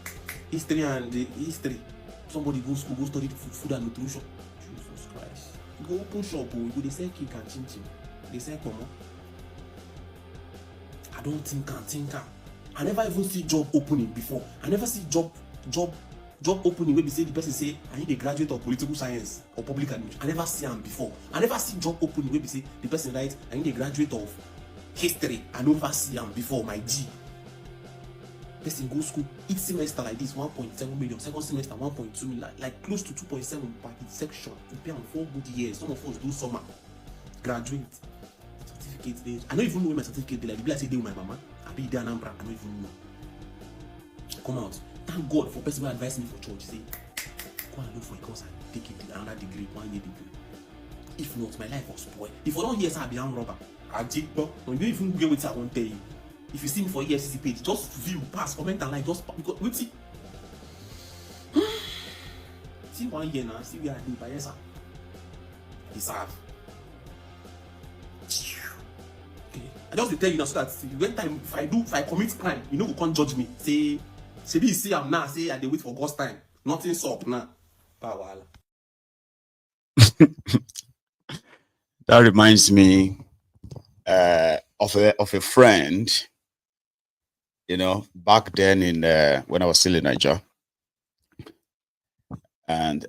Somebody go school, go study food and nutrition. Jesus Christ. You go open shop, you go they sell cake and chin chin. They sell como. I don't think. I never even see job opening before. I never see job opening where we say the person say I need a graduate of political science or public administration. I never see them before. I never see job opening where we say the person writes I need a graduate of history. I never see them before, my G. Person go school each semester like this 1.7 million, second semester 1.2 million, like close to 2.7 per section. You pay on 4 good years. Some of us do summer, graduate, certificate there. I don't even know where my certificate there. Like the people I say they with my mama, I be there Anambra. I don't even know. Come out. Thank God for person who advised me for church. Say, go and look for a course and take another degree, 1 year degree. If not, my life was spoiled. If I don't hear, I be a robber. I did, but you don't even get what I won't tell you. If you see me for EFCC page, just view, pass, comment and like, just because wait see. See 1 year now, see where I live by yes, sir. Deserve. Okay. I just tell you now so that when time if I commit crime, you know who can't judge me. Say this say I'm now, say I dey wait for God's time. Nothing's up now. Power.
That reminds me of a friend. You know, back then in when I was still in Niger, and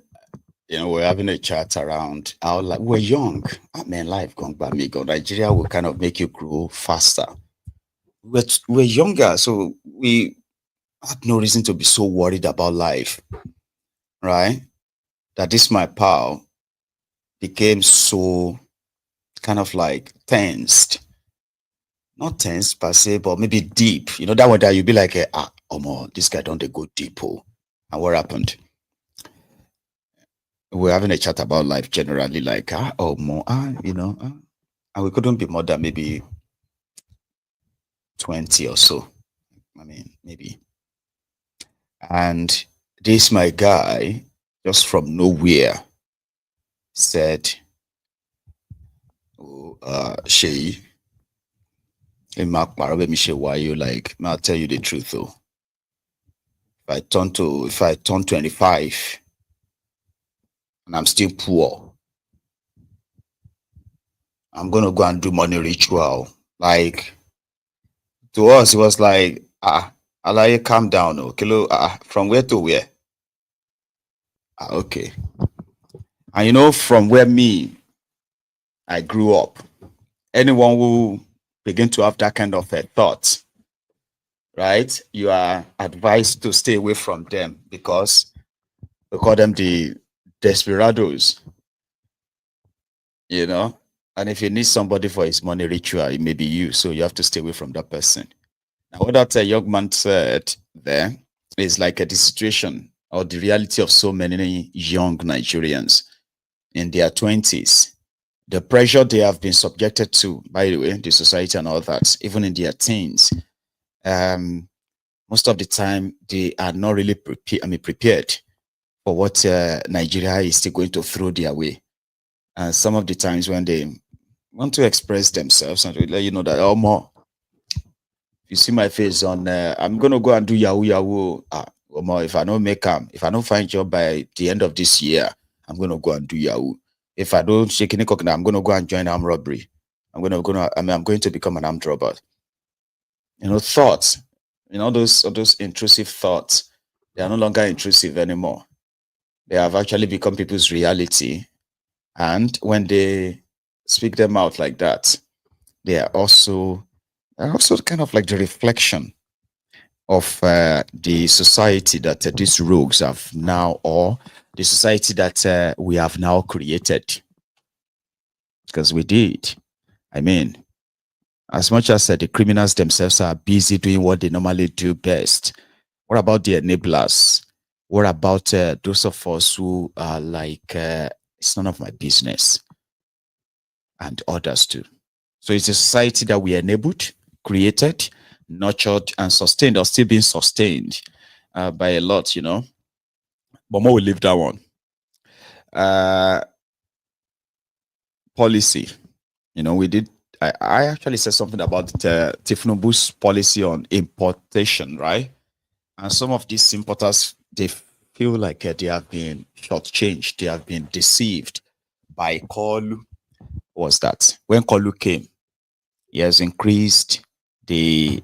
you know, we're having a chat around how like we're young. I mean, life gone by me. Go Nigeria will kind of make you grow faster. We're younger, so we had no reason to be so worried about life, right? That this my pal became so kind of like tensed. Not tense per se, but maybe deep. You know, that one that you'd be like, this guy don't they go deep. Oh. And what happened? We're having a chat about life generally, like, you know, and we couldn't be more than maybe 20 or so. I mean, maybe. And this, my guy, just from nowhere, said, Shay, why you like, I'll tell you the truth though. If I turn 25 and I'm still poor, I'm gonna go and do money ritual. Like to us, it was like, I'll calm down, okay, from where to where? Okay. And you know, from where I grew up, anyone who begin to have that kind of thought, right? You are advised to stay away from them because we call them the desperados, you know? And if you need somebody for his money ritual, it may be you. So you have to stay away from that person. Now, what that young man said there is like the situation or the reality of so many young Nigerians in their 20s. The pressure they have been subjected to, by the way, the society and all that, even in their teens, most of the time they are not really prepared for what Nigeria is still going to throw their way. And some of the times when they want to express themselves and let you know that, oh, more, you see my face on, I'm going to go and do Yahoo Yahoo. Or more, if I don't if I don't find job by the end of this year, I'm going to go and do Yahoo. If I don't shake any coconut, I'm going to go and join armed robbery. I'm going to become an armed robber. Thoughts, those intrusive thoughts, they are no longer intrusive anymore. They have actually become people's reality. And when they speak them out like that, they are also kind of like the reflection of the society that these rogues have now, or the society that we have now created. Because we did. I mean, as much as the criminals themselves are busy doing what they normally do best, what about the enablers? What about those of us who are like, it's none of my business, and others too? So it's a society that we enabled, created, nurtured, and sustained, or still being sustained by a lot, But more, we leave that one. Policy, we did. I actually said something about Tinubu's policy on importation, right? And some of these importers, they feel like they have been shortchanged, they have been deceived by Kolu. What was that? When Kolu came, he has increased the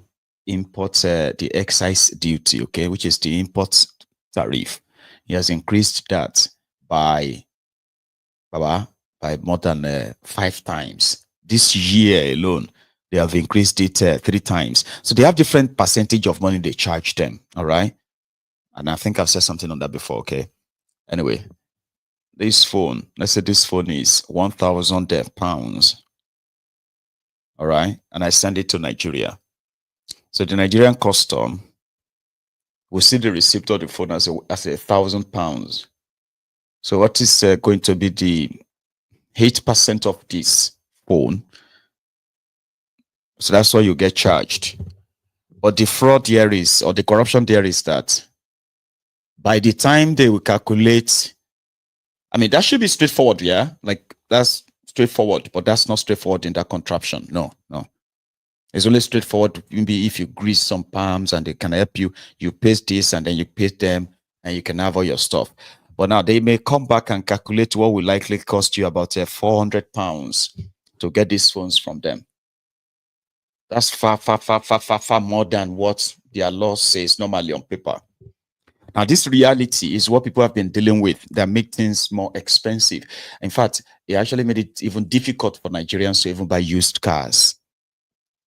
the excise duty, okay, which is the import tariff. He has increased that by more than 5 times. This year alone, they have increased it 3 times. So they have different percentage of money they charge them, all right? And I think I've said something on that before, okay? Anyway, this phone, let's say this phone is 1,000 pounds, all right? And I send it to Nigeria. So the Nigerian custom will see the receipt of the phone as 1,000 pounds. So what is going to be the 8% of this phone? So that's why you get charged. But the fraud here is, or the corruption there is that by the time they will calculate, I mean, that should be straightforward, yeah? Like, that's straightforward, but that's not straightforward in that contraption. No. It's only straightforward. Maybe if you grease some palms and they can help you, you paste this and then you paste them and you can have all your stuff. But now they may come back and calculate what will likely cost you about 400 pounds to get these phones from them. That's far more than what their law says normally on paper. Now, this reality is what people have been dealing with that make things more expensive. In fact, it actually made it even difficult for Nigerians to even buy used cars.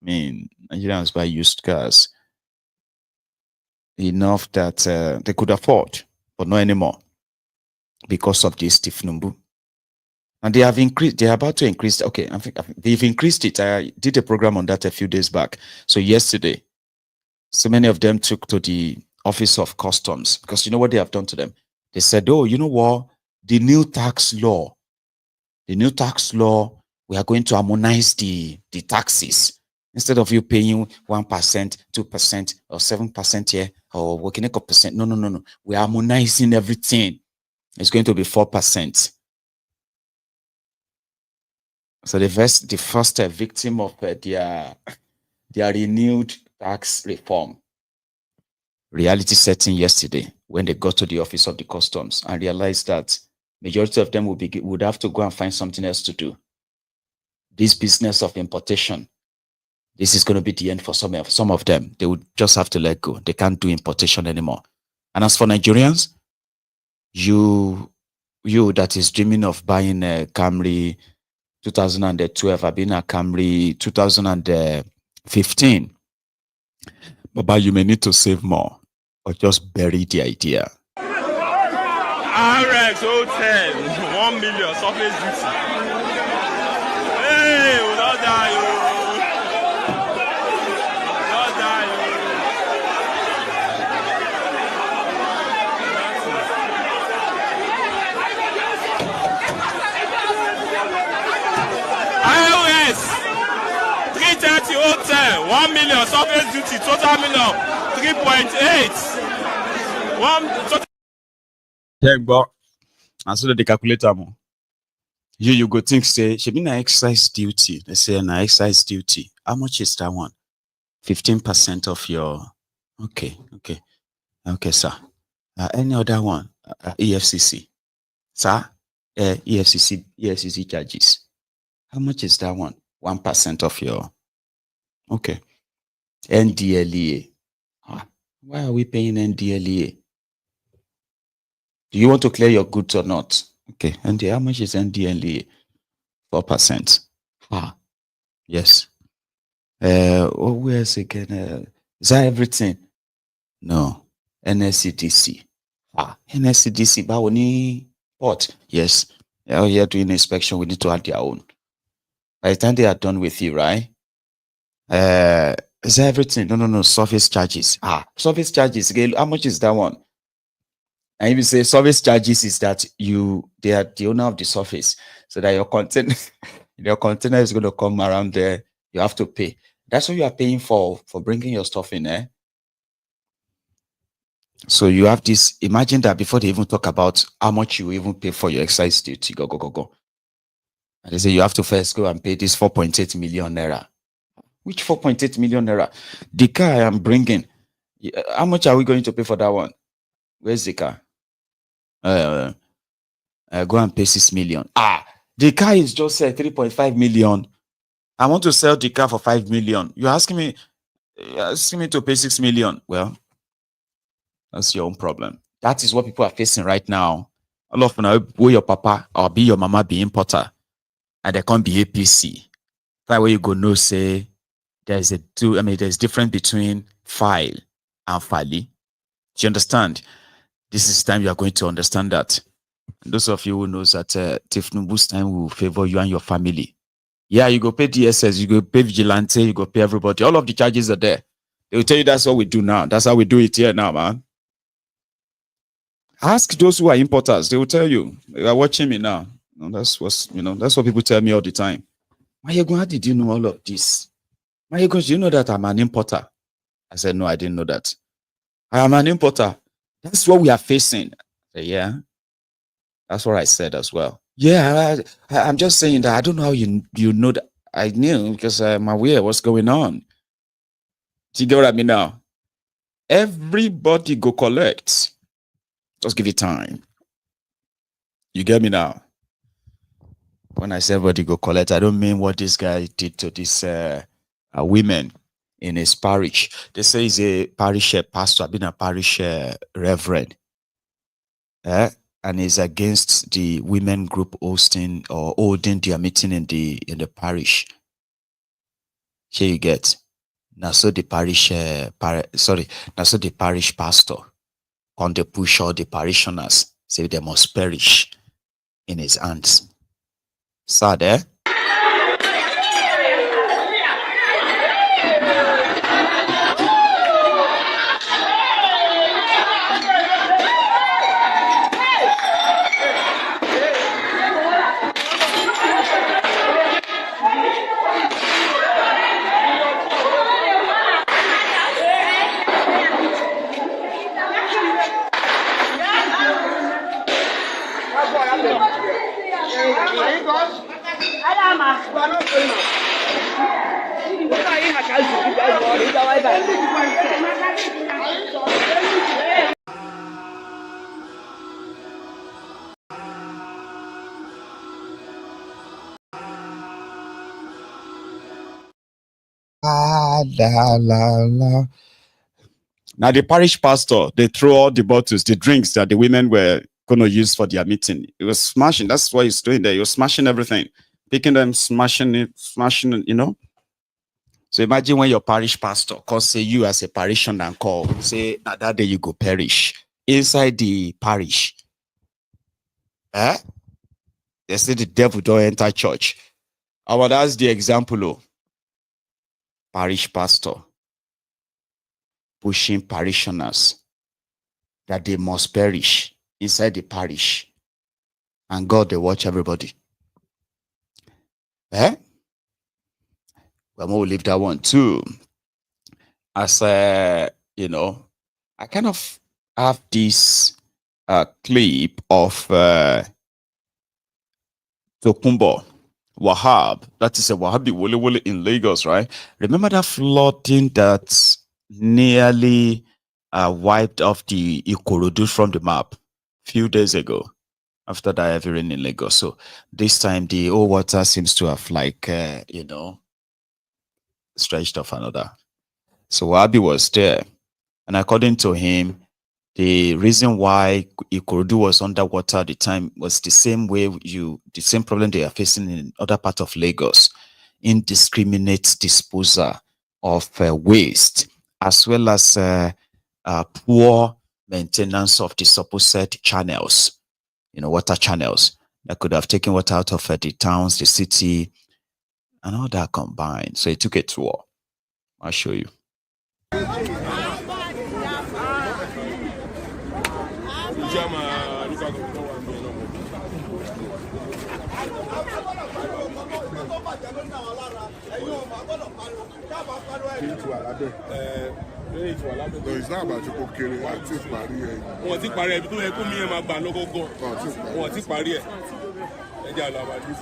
I mean, Nigerians buy used cars enough that they could afford, but not anymore because of this Tinubu. And they have increased, they're about to increase. Okay, I think they've increased it. I did a program on that a few days back. So yesterday, so many of them took to the Office of Customs, because you know what they have done to them? They said, oh, you know what? The new tax law, we are going to harmonize the taxes. Instead of you paying 1%, 2%, or 7% here, or working a percent. No. We are harmonizing everything. It's going to be 4%. So the first victim of their renewed tax reform reality setting yesterday, when they got to the Office of the Customs and realized that majority of them would have to go and find something else to do. This business of importation, this is going to be the end for some of them. They would just have to let go. They can't do importation anymore. And as for Nigerians, you that is dreaming of buying a Camry 2012, I've been a Camry 2015. But you may need to save more or just bury the idea.
RX 010, 1 million surface duty. Hey, we'll not die, Total 10, 1 million surface duty, total million 3.8. Total.
Yeah, but answer the calculator more. You go think say she be na excise duty. They say na excise duty. How much is that one? 15% of your okay, sir. Any other one? EFCC. Sir? EFCC charges. How much is that one? 1% of your okay. NDLEA. Why are we paying NDLEA? Do you want to clear your goods or not? Okay, and how much is NDLEA? 4%. Yes. Where's again? Is that everything? No. NSCDC. NSCDC, but we need what? Yes. They're here doing inspection. We need to add their own. By the time they are done with you, right? Is that everything? No. Service charges. Service charges. How much is that one? And if you say service charges is that they are the owner of the surface, so that your container is going to come around there, you have to pay. That's what you are paying for bringing your stuff in there. So you have this. Imagine that before they even talk about how much you even pay for your excise duty, go. And they say you have to first go and pay this 4.8 million naira. Which 4.8 million naira? The car I am bringing, how much are we going to pay for that one? Where's the car? Go and pay 6 million. The car is just 3.5 million. I want to sell the car for 5 million. You're asking me to pay 6 million. Well, that's your own problem. That is what people are facing right now. All of them, will your papa or be your mama be importer, and they can't be APC. That way you go know say there's difference between file and fali. Do you understand? This is time you are going to understand that. And those of you who knows that Tinubu's time will favor you and your family. Yeah, you go pay DSS, you go pay vigilante, you go pay everybody. All of the charges are there. They will tell you that's what we do now. That's how we do it here now, man. Ask those who are importers. They will tell you. They are watching me now. That's what people tell me all the time. Maiyegun, how did you know all of this? Maiyegun, do you know that I'm an importer? I said, no, I didn't know that. I am an importer. That's what we are facing. I said, yeah. That's what I said as well. Yeah, I'm just saying that I don't know how you know that. I knew because I'm aware of what's going on. Do you get what I mean now? Everybody go collect. Just give it time. You get me now? When I say everybody go collect, I don't mean what this guy did to these women in his parish. They say he's a parish pastor, I've been a parish reverend. And he's against the women group hosting or holding their meeting in the parish. Here you get. Now so the parish pastor on the push all the parishioners say they must perish in his hands. Sad, eh? Now the parish pastor, they throw all the bottles, the drinks that the women were going to use for their meeting. It was smashing. That's what he's doing there. He was smashing everything, picking them, smashing it, you know. So imagine when your parish pastor calls, say you as a parishioner and call, say that day you go perish inside the parish. They say the devil don't enter church. That's the example of parish pastor pushing parishioners that they must perish inside the parish, and God they watch everybody. But we'll leave that one too. As you know, I kind of have this clip of Tokumbo Wahab. That is a Wahabi Wole Wole in Lagos, right? Remember that flooding that nearly wiped off the Ikorodu from the map a few days ago after that heavy rain in Lagos. So this time the old water seems to have you know, stretched off another. So Wahabi was there. And according to him, the reason why Ikorodu was underwater at the time was the same way the same problem they are facing in other parts of Lagos. Indiscriminate disposal of waste, as well as poor maintenance of the supposed channels, you know, water channels that could have taken water out of the towns, the city, and all that combined. So it took a tour. I'll show you.
No, it's not about your carry. I think Maria.
Wọ́n ti parí ẹ̀ bí tó yẹ kó mi ẹ̀ máa gbà lọ́gọ́gọ́. Wọ́n ti parí ẹ̀. Ẹ jẹ́ àlọ́ àbájú.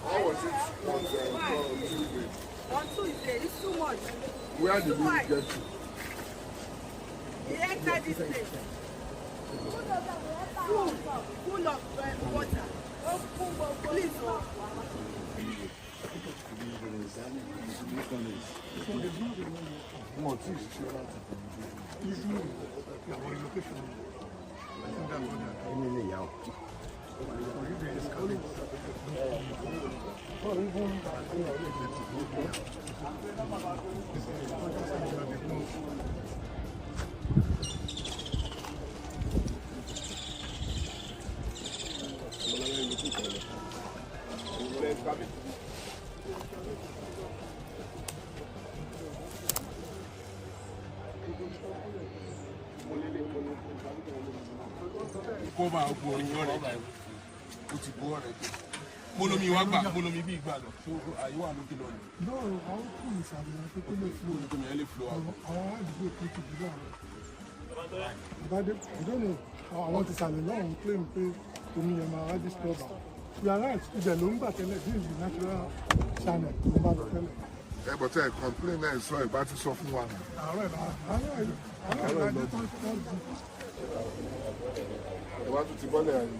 How was it on Tuesday?
On Tuesday, it's too much.
Where did we get to?
We entered this place. Full of water. Please.
Molomi wa gba, molomi bi gba lọ. So ayi wa lókè lọ ni.
No, àwọn kù ìsàlẹ̀ àti kó lè flow.
Kòmí ẹ lè flow àwọn.
Àwọn àdúgbò kò ti dúró àwọn. Ìbádé, I don't know, àwọn ti sàlẹ̀ náà ń claim pé omi yẹn máa wá disturb am. You are right, ibẹ̀ ló ń gbà tẹ́lẹ̀, this is the natural channel ló ń bá lọ tẹ́lẹ̀.
Ẹ bọ̀ tẹ́ ẹ complain náà sọ ẹ̀ bá ti sọ fún wa.
Àárọ̀ ìlànà tó ń tọ́ ju.
Ẹ wá tún ti bọ́lẹ̀ àyè.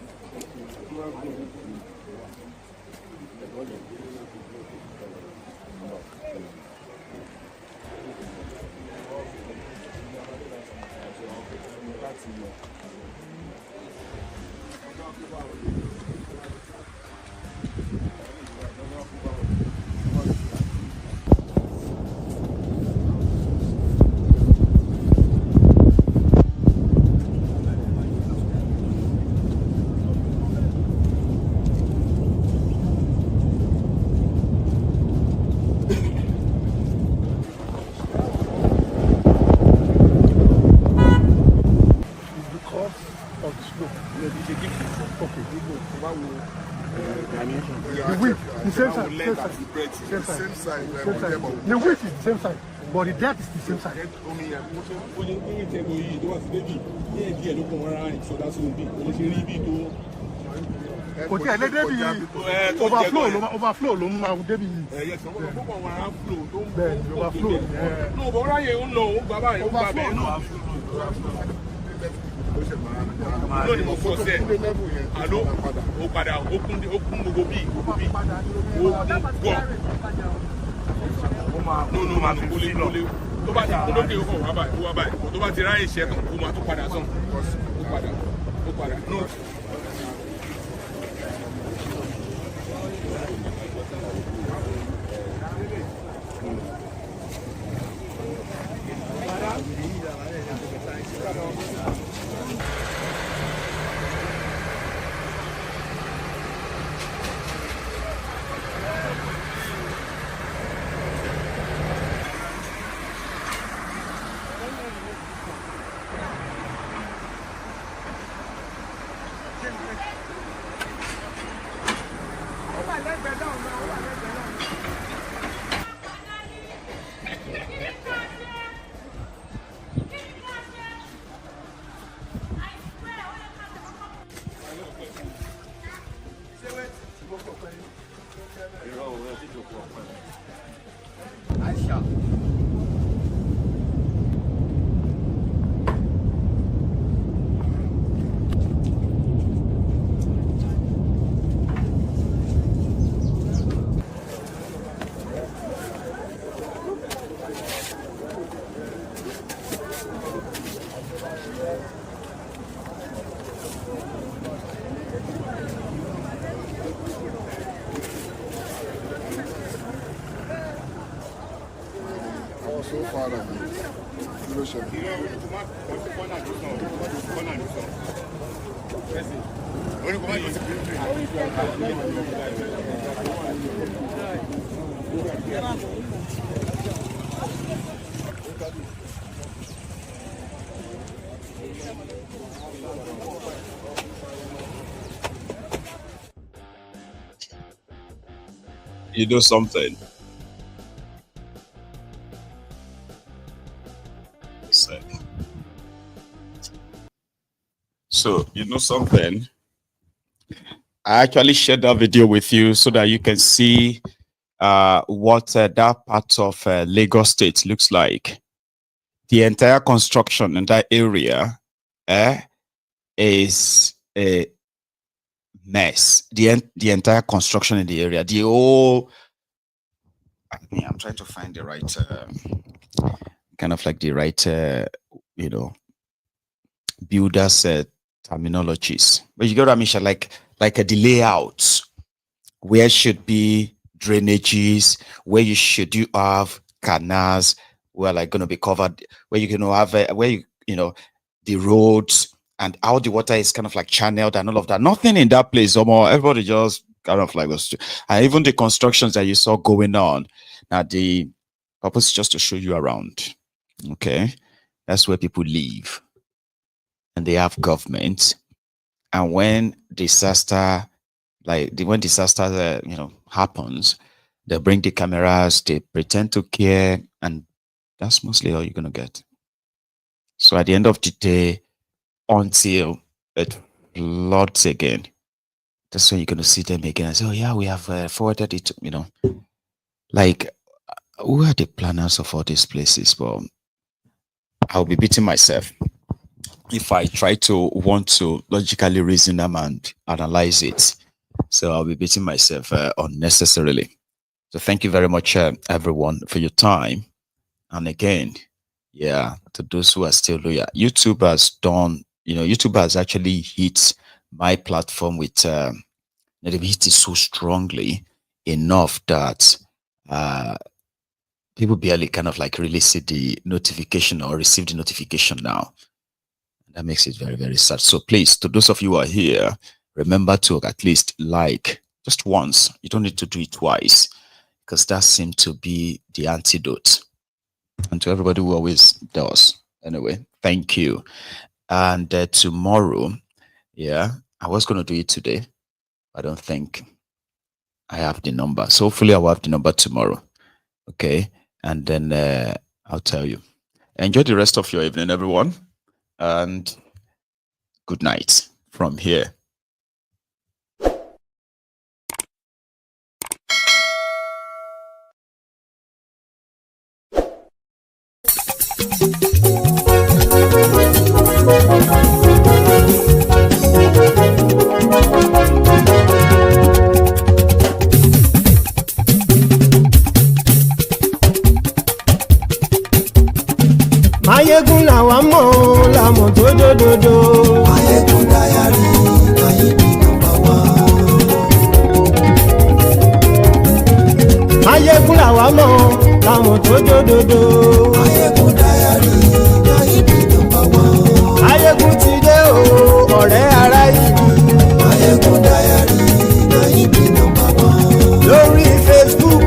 The width is the same side, but the depth is the same side. Kò tí ẹ lé débi overflow ló máa débi yìí. Bẹ́ẹ̀ ni overflow.
No, bọ̀ ráyè ń lọ, ó gbà báyìí, ó gbà bẹ́ẹ̀ náà. Lónìí mo fọ́ sẹ́, àló, ó padà, ó kún gbogbo bíi, ó kún gọ̀. No, máa tún kólé. Tó bá ti kún lókè, ó kọ̀ wá báyìí. Tó bá ti ráyè ṣẹ́ tán, ó máa tún padà sàn. Ó padà. No.
So far,
you do something. So, you know something? I actually shared that video with you so that you can see what that part of Lagos State looks like. The entire construction in that area is a mess. The entire construction in the area, the whole. I'm trying to find the right kind of like the right, you know, builders terminologies. But you get what I mean? Like a layout where should be drainages, where you have canals, where like going to be covered, where you can have where you know the roads and how the water is kind of like channeled and all of that. Nothing in that place. Everybody just kind of like was, and even the constructions that you saw going on. Now the purpose is just to show you around. Okay, that's where people live, and they have government. And when disaster, you know, happens, they bring the cameras, they pretend to care, and that's mostly all you're gonna get. So at the end of the day, until it floods again, that's when you're gonna see them again and say, "Oh yeah, we have forwarded it." You know, like who are the planners of all these places? Well, I'll be beating myself if I try to want to logically reason them and analyze it. So I'll be beating myself unnecessarily. So thank you very much, everyone, for your time. And again, yeah, to those who are still loyal, YouTube has done, you know, YouTube has actually hit my platform with, they've hit it so strongly enough that people barely kind of like really see the notification or receive the notification now. That makes it very, very sad. So please, to those of you who are here, remember to at least like just once. You don't need to do it twice, because that seems to be the antidote. And to everybody who always does. Anyway, thank you. And tomorrow, yeah, I was going to do it today. I don't think I have the number. So hopefully I will have the number tomorrow. Okay. And then I'll tell you. Enjoy the rest of your evening, everyone. And good night from here.
Maiyegun làwa mọ̀ làmọ̀ tó dòdòdò. Maiyegun Diarrhea, Maiyegun #1. Maiyegun làwa mọ̀ làmọ̀ tó dòdòdò. Maiyegun Diarrhea, Maiyegun #1. Maiyegun ti dé o, ọ̀rẹ́ ará ìlú. Maiyegun Diarrhea, Maiyegun #1. Lórí Facebook,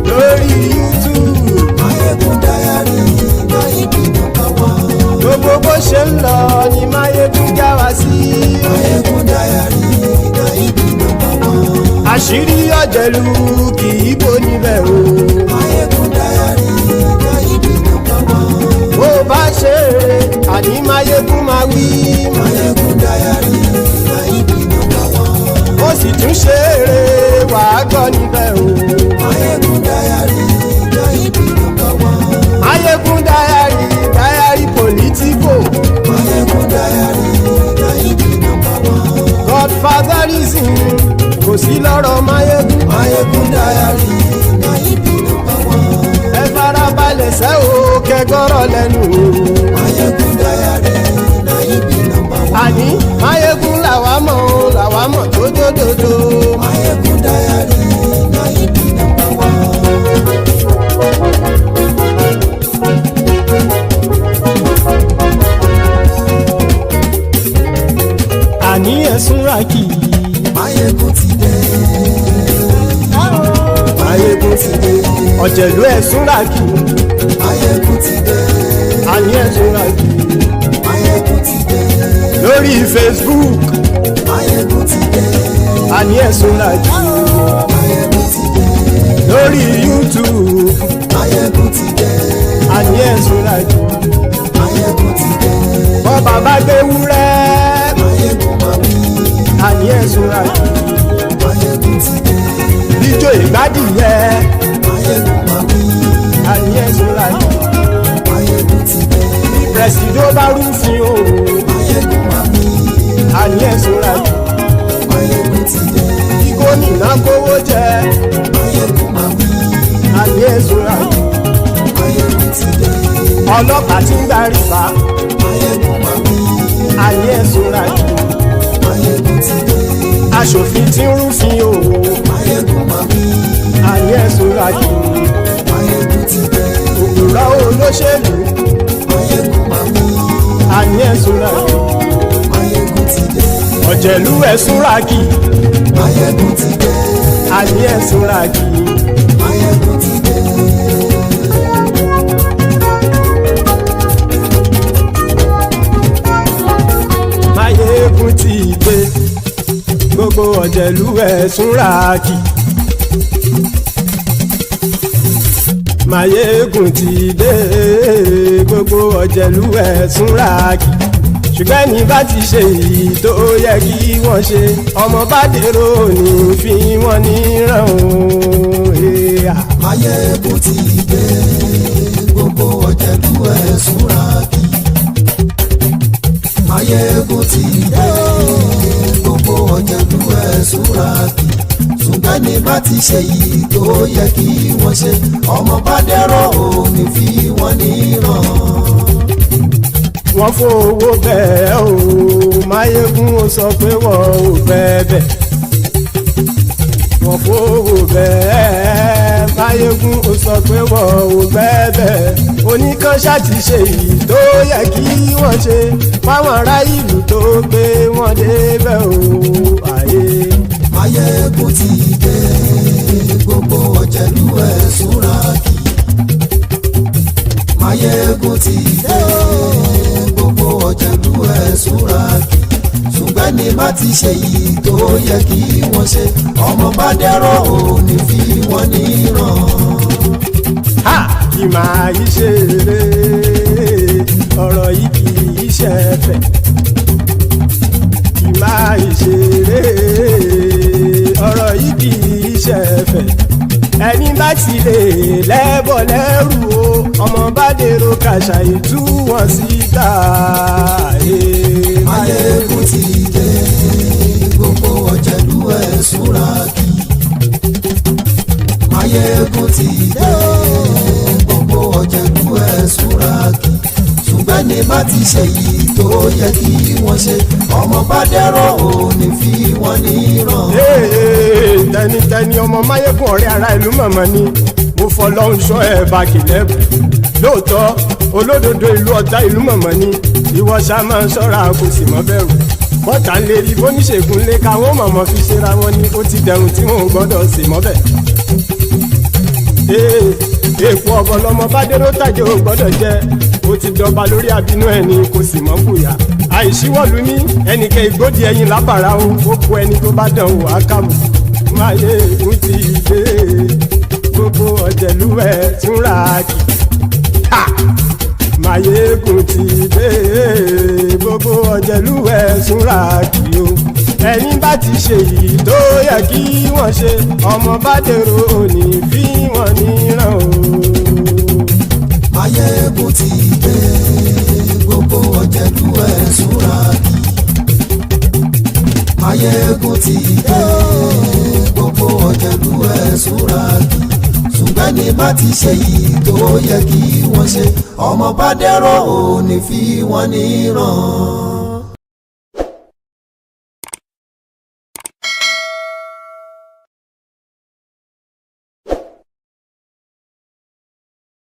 lórí YouTube. Maiyegun Diarrhea, Maiyegun #1. Gbogbo bó ṣe ń lọ ni Maiyegun já wa sí. Maiyegun Diarrhea, Maiyegun #1. Àṣírí ọ̀jẹ̀lú kì í bò níbẹ̀ o. Maiyegun Diarrhea, Maiyegun #1. Bó bá ṣe eré àní Maiyegun máa wí. Maiyegun Diarrhea, Maiyegun #1. Ó sì tún ṣe eré lọ́rọ̀ Maiyegun.
Maiyegun Diarrhea na ibi number one.
Ẹ farabalẹ̀ sẹ́ o kẹgọ́rọ̀ lẹ́nu o.
Maiyegun Diarrhea na ibi number one.
Àní Maiyegun làwa mọ̀ o làwa mọ̀ tó dódòdó.
Maiyegun Diarrhea na ibi number one.
Àní ẹ̀sùn ràkì.
Maiyegun ti dé. Maiyegun ti dé.
Ọ̀jẹ̀lú ẹ̀sùn ràkì.
Maiyegun ti dé.
Àní ẹ̀sùn ràkì.
Maiyegun ti dé.
Lórí Facebook.
Maiyegun ti dé.
Àní ẹ̀sùn ràkì.
Maiyegun ti dé.
Lórí YouTube.
Maiyegun ti dé.
Àní ẹ̀sùn ràkì.
Maiyegun ti dé.
Bọ́ bàbá gbé wúrẹ́.
Maiyegun máa wí.
Àní ẹ̀sùn ràkì.
Maiyegun ti dé.
Bíjó ìgbádìyẹ.
Maiyegun máa wí.
Àní ẹ̀sùn ràkì.
Maiyegun ti dé.
Pẹ̀sìdó bá rúfin o.
Maiyegun máa wí.
Àní ẹ̀sùn ràkì.
Maiyegun ti dé.
Kí gómìnà kówó jẹ.
Maiyegun máa wí.
Àní ẹ̀sùn ràkì.
Maiyegun ti dé.
Ọlọ́pàá tí ń gba rìbá.
Maiyegun máa wí.
Àní ẹ̀sùn ràkì.
Maiyegun ti dé.
Aṣòfin tí ń rúfin o.
Maiyegun máa wí.
Àní ẹ̀sùn ràkì.
Maiyegun ti dé.
Òpùrọ́ olóṣèlú.
Maiyegun máa wí.
Àní ẹ̀sùn ràkì.
Maiyegun ti dé.
Ọ̀jẹ̀lú ẹ̀sùn ràkì.
Maiyegun ti dé.
Àní ẹ̀sùn ràkì.
Maiyegun ti dé.
Maiyegun ti dé. Gbogbo ọ̀jẹ̀lú ẹ̀sùn ràkì. Maiyegun ti dé. Gbogbo ọ̀jẹ̀lú ẹ̀sùn ràkì. Ṣùgbọ́n ní bá ti ṣe èyí tó yẹ kí wọ́n ṣe, ọmọ bá dèrò ní fi wọ́n níran o.
Maiyegun ti dé. Gbogbo ọ̀jẹ̀lú ẹ̀sùn ràkì. Maiyegun ti dé. Gbogbo ọ̀jẹ̀lú ẹ̀sùn ràkì. Ṣùgbọ́n ní bá ti ṣe èyí tó yẹ kí wọ́n ṣe, ọmọ bá dèrò ní fi wọ́n níran.
Wọ́n fowó bẹ́ẹ̀ o. Maiyegun ó sọ pé wọ́n ò fẹ́ bẹ̀. Wọ́n fowó bẹ́ẹ̀. Maiyegun ó sọ pé wọ́n ò fẹ́ bẹ̀. Oníkanṣá ti ṣe èyí tó yẹ kí wọ́n ṣe fáwọn ará ìlú tó gbé wọn débẹ̀ o. Àyè.
Maiyegun ti dé. Gbogbo ọ̀jẹ̀lú ẹ̀sùn ràkì. Maiyegun ti dé. Gbogbo ọ̀jẹ̀lú ẹ̀sùn ràkì. Ṣùgbọ́n ní bá ti ṣe yìí tó yẹ kí wọ́n ṣe, ọmọ bá dẹ́rọ̀ ò ní fi wọ́n níran.
Ha! Kì máa yí ṣeré, ọ̀rọ̀ yìí kì í ṣẹ̀fẹ̀. Kì máa yí ṣeré, ọ̀rọ̀ yìí kì í ṣẹ̀fẹ̀. Ẹni bá ti lè lẹ́bọ̀ lẹ́rù o, ọmọ bá dèrò kàṣà ìtú wọn síta.
Maiyegun ti dé. Gbogbo ọ̀jẹ̀lú ẹ̀sùn ràkì. Maiyegun ti dé. Gbogbo ọ̀jẹ̀lú ẹ̀sùn ràkì. Ṣùgbọ́n ní bá ti ṣe yìí tó yẹ kí wọ́n ṣe, ọmọ bá dẹ́rọ̀ ò ní fi wọ́n níran.
Tẹnitẹni ọmọ Maiyegun ọ̀rẹ́ ara ìlú mọ̀mọ́ ni mo fọlọ́run ṣọ́ ẹ̀ bá kìlẹ́bù. Lóòótọ́ olódodo ìlú ọ̀tá ìlú mọ̀mọ́ ni ìwọ ṣá máa ń ṣọ́ra kò sì mọ́ bẹ̀rù. Bọ́tà ń lè rí bóníṣègùn lé káwọn mọ̀mọ́ fi ṣera wọn ni ó ti dẹrùn tí wọn ò gbọ́dọ̀ sè mọ́bẹ̀. Èèpo ọ̀bọ̀ lọmọ bá dérò tàjẹ́ ò gbọ́dọ̀ jẹ́, ó ti dọba lórí abínú ẹni kò sì mọ́ bùyà. Àìsíwọ́lu ní ẹnìkẹ́ ìgbódì ẹyin lábàrá o, ó kó ẹni tó bá dán o àkàmù. Maiyegun ti dé. Gbogbo ọ̀jẹ̀lú ẹ̀sùn ràkì. Maiyegun ti dé. Gbogbo ọ̀jẹ̀lú ẹ̀sùn ràkì o. Ẹni bá ti ṣe yìí tó yẹ kí wọ́n ṣe, ọmọ bá dèrò òní fi wọ́n níran o.
Maiyegun ti dé. Gbogbo ọ̀jẹ̀lú ẹ̀sùn ràkì. Maiyegun ti dé gbogbo ọ̀jẹ̀lú ẹ̀ súra kí ṣùgbọ́n ní bá ti ṣe yìí tó yẹ kí wọ́n ṣe ọmọ bá dẹ́rọ̀ ò ní fi wọ́n níran.